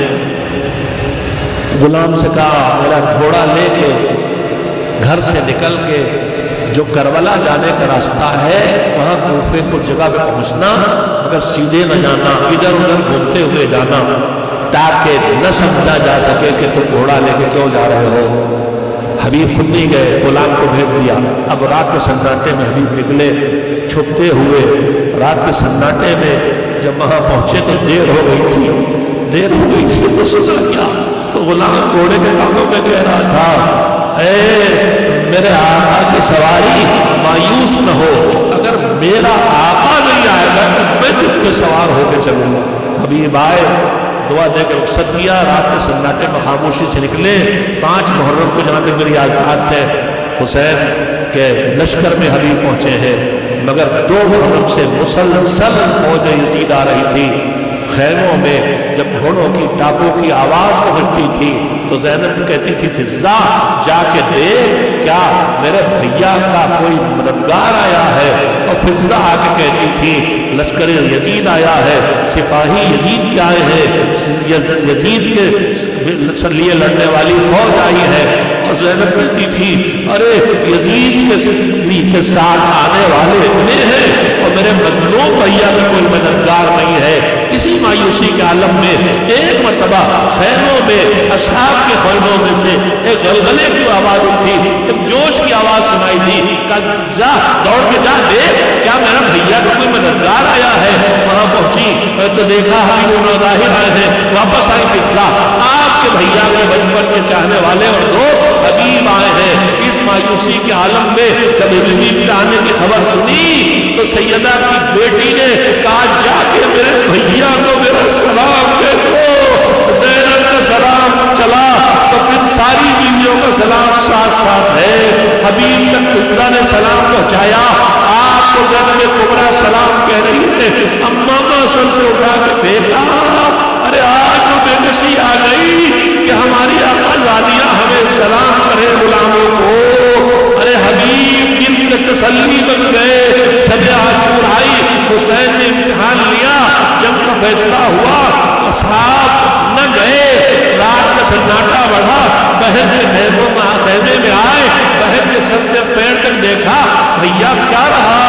غلام سے کہا میرا گھوڑا لے کے گھر سے نکل کے جو کربلا جانے کا راستہ ہے وہاں کوفے کو جگہ پہ پہنچنا، مگر سیدھے نہ جانا، ادھر ادھر گھومتے ہوئے جانا، تاکہ نہ سمجھا جا سکے کہ تم گھوڑا لے کے کیوں جا رہے ہو۔ حبیب خود نہیں گئے، غلام کو بھیج دیا۔ اب رات کے سناٹے میں حبیب نکلے چھپتے ہوئے، رات کے سناٹے میں جب وہاں پہنچے تو دیر ہو گئی تھی تو سنا کیا؟ تو غلام گھوڑے کے کانوں میں کہہ رہا تھا اے میرے آقا کی سواری مایوس نہ ہو، اگر میرا آقا نہیں آئے گا تو میں تجھ پہ سوار ہو کے چلوں گا۔ حبیب آئے، دعا دے کے رخصت کیا، رات کے سناٹے میں خاموشی سے نکلے۔ 5 محرم کو جہاں پہ میری آزاد ہے حسین کے لشکر میں حبیب پہنچے ہیں، مگر 2 محرم سے مسلسل فوج یزید آ رہی تھی۔ خیموں میں جب گھوڑوں کی ٹاپوں کی آواز پہنچتی تھی تو زینب کہتی تھی فضا جا کے دیکھ کیا میرے بھیا کا کوئی مددگار آیا ہے، اور فضا آ کے کہتی تھی لشکر یزید آیا ہے، سپاہی یزید کے آئے ہیں، یزید کے لیے لڑنے والی فوج آئی ہے۔ اور زینب کہتی تھی ارے یزید کے ساتھ آنے والے اتنے ہیں اور میرے مظلوم بھیا کا کوئی مددگار نہیں ہے۔ اسی مایوسی کے عالم میں ایک مرتبہ خیموں میں اصحاب کے خیموں میں سے ایک غلغلے کی آواز اٹھی، ایک جوش کی آواز سنائی دی، کہا جا دوڑ کے جا دیکھ کیا میرا بھیا کا کوئی مددگار آیا ہے۔ وہاں پہنچی تو دیکھا حبیب ظاہر آئے ہیں، واپس آئی فضا آپ کے بھیا کے بچپن کے چاہنے والے اور دوست حبیب آئے ہیں۔ اس مایوسی کے عالم میں کبھی حبیب کے آنے کی خبر سنی تو سیدہ کی بیٹی نے کہا جا کے میرے بھیا کو میرا سلام دے دو۔ زینب کا سلام چلا تو پھر ساری بیویوں کا سلام ساتھ ساتھ ہے۔ حبیب تک فضا نے سلام پہنچایا، آپ کو زینب کبریٰ سلام کہہ رہی ہے۔ اماں سر سے اٹھا کے دیکھا ارے آج تو بے کسی آ گئی کہ ہماری آقا زادیاں ہمیں سلام کرے غلاموں کو۔ ارے حبیب دل کے تسلی بن گئے۔ شب عاشور آئی، حسین نے امتحان لیا، جنگ کا فیصلہ ہوا، اصحاب نہ گئے، رات کا سناٹا بڑھا، بہن کے خیمے میں آئے، بہن کے سر سے پیر تک دیکھا، بھیا کیا رہا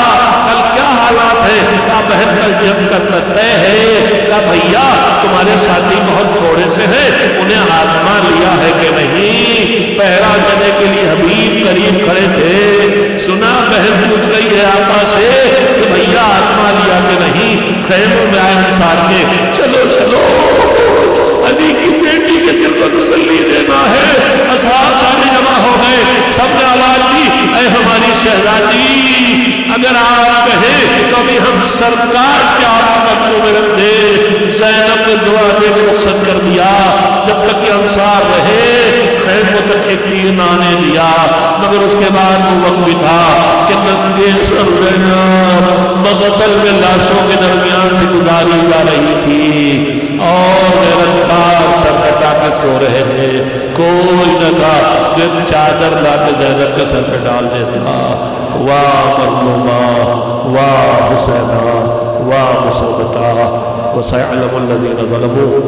کل کیا حالات ہے؟ کہا بہن کل جنگ کا طے ہے۔ کہا بھیا تمہارے ساتھی بہت تھوڑے سے ہیں، انہیں آزما لیا ہے کہ نہیں؟ پہرا دینے کے لیے حبیب قریب کھڑے تھے، سنا بہن پوچھ رہی ہے آقا سے کہ بھیا آزما لیا کہ نہیں؟ خیموں میں آئے انصار کے، چلو چلو علی کی بیٹی کے دل کو تسلی دینا ہے۔ اصحاب سارے جمع ہو گئے، سب نے آواز دی اے ہماری شہزادی اگر آپ کہیں تو ابھی ہم سرکار کے آپ قدموں میں رکھ دے۔ زینب نے دعا دے کے رخصت کر دیا، جب تک کہ انصار رہے خیموں تک ایک تیر نہ آنے دیا، مگر اس کے بعد وہ وقت بھی تھا کہ ننگے سر لینا مقتل میں لاشوں کے درمیان سے گزاری جا رہی تھی اور غیرتدار سر کٹا کے سو رہے تھے۔ کوئی نہ کہا کہ چادر لا کے زینب کے سر پہ ڈال دیتا۔ واہ مظلومہ واہ حسینہ واہ مصیبتہ وسيعلم الذين ظلموا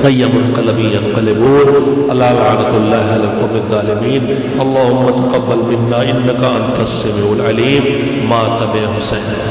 أي منقلب ينقلبون ألا لعنة الله على القوم الظالمين اللهم تقبل منا إنك أنت السميع العليم مات بحسين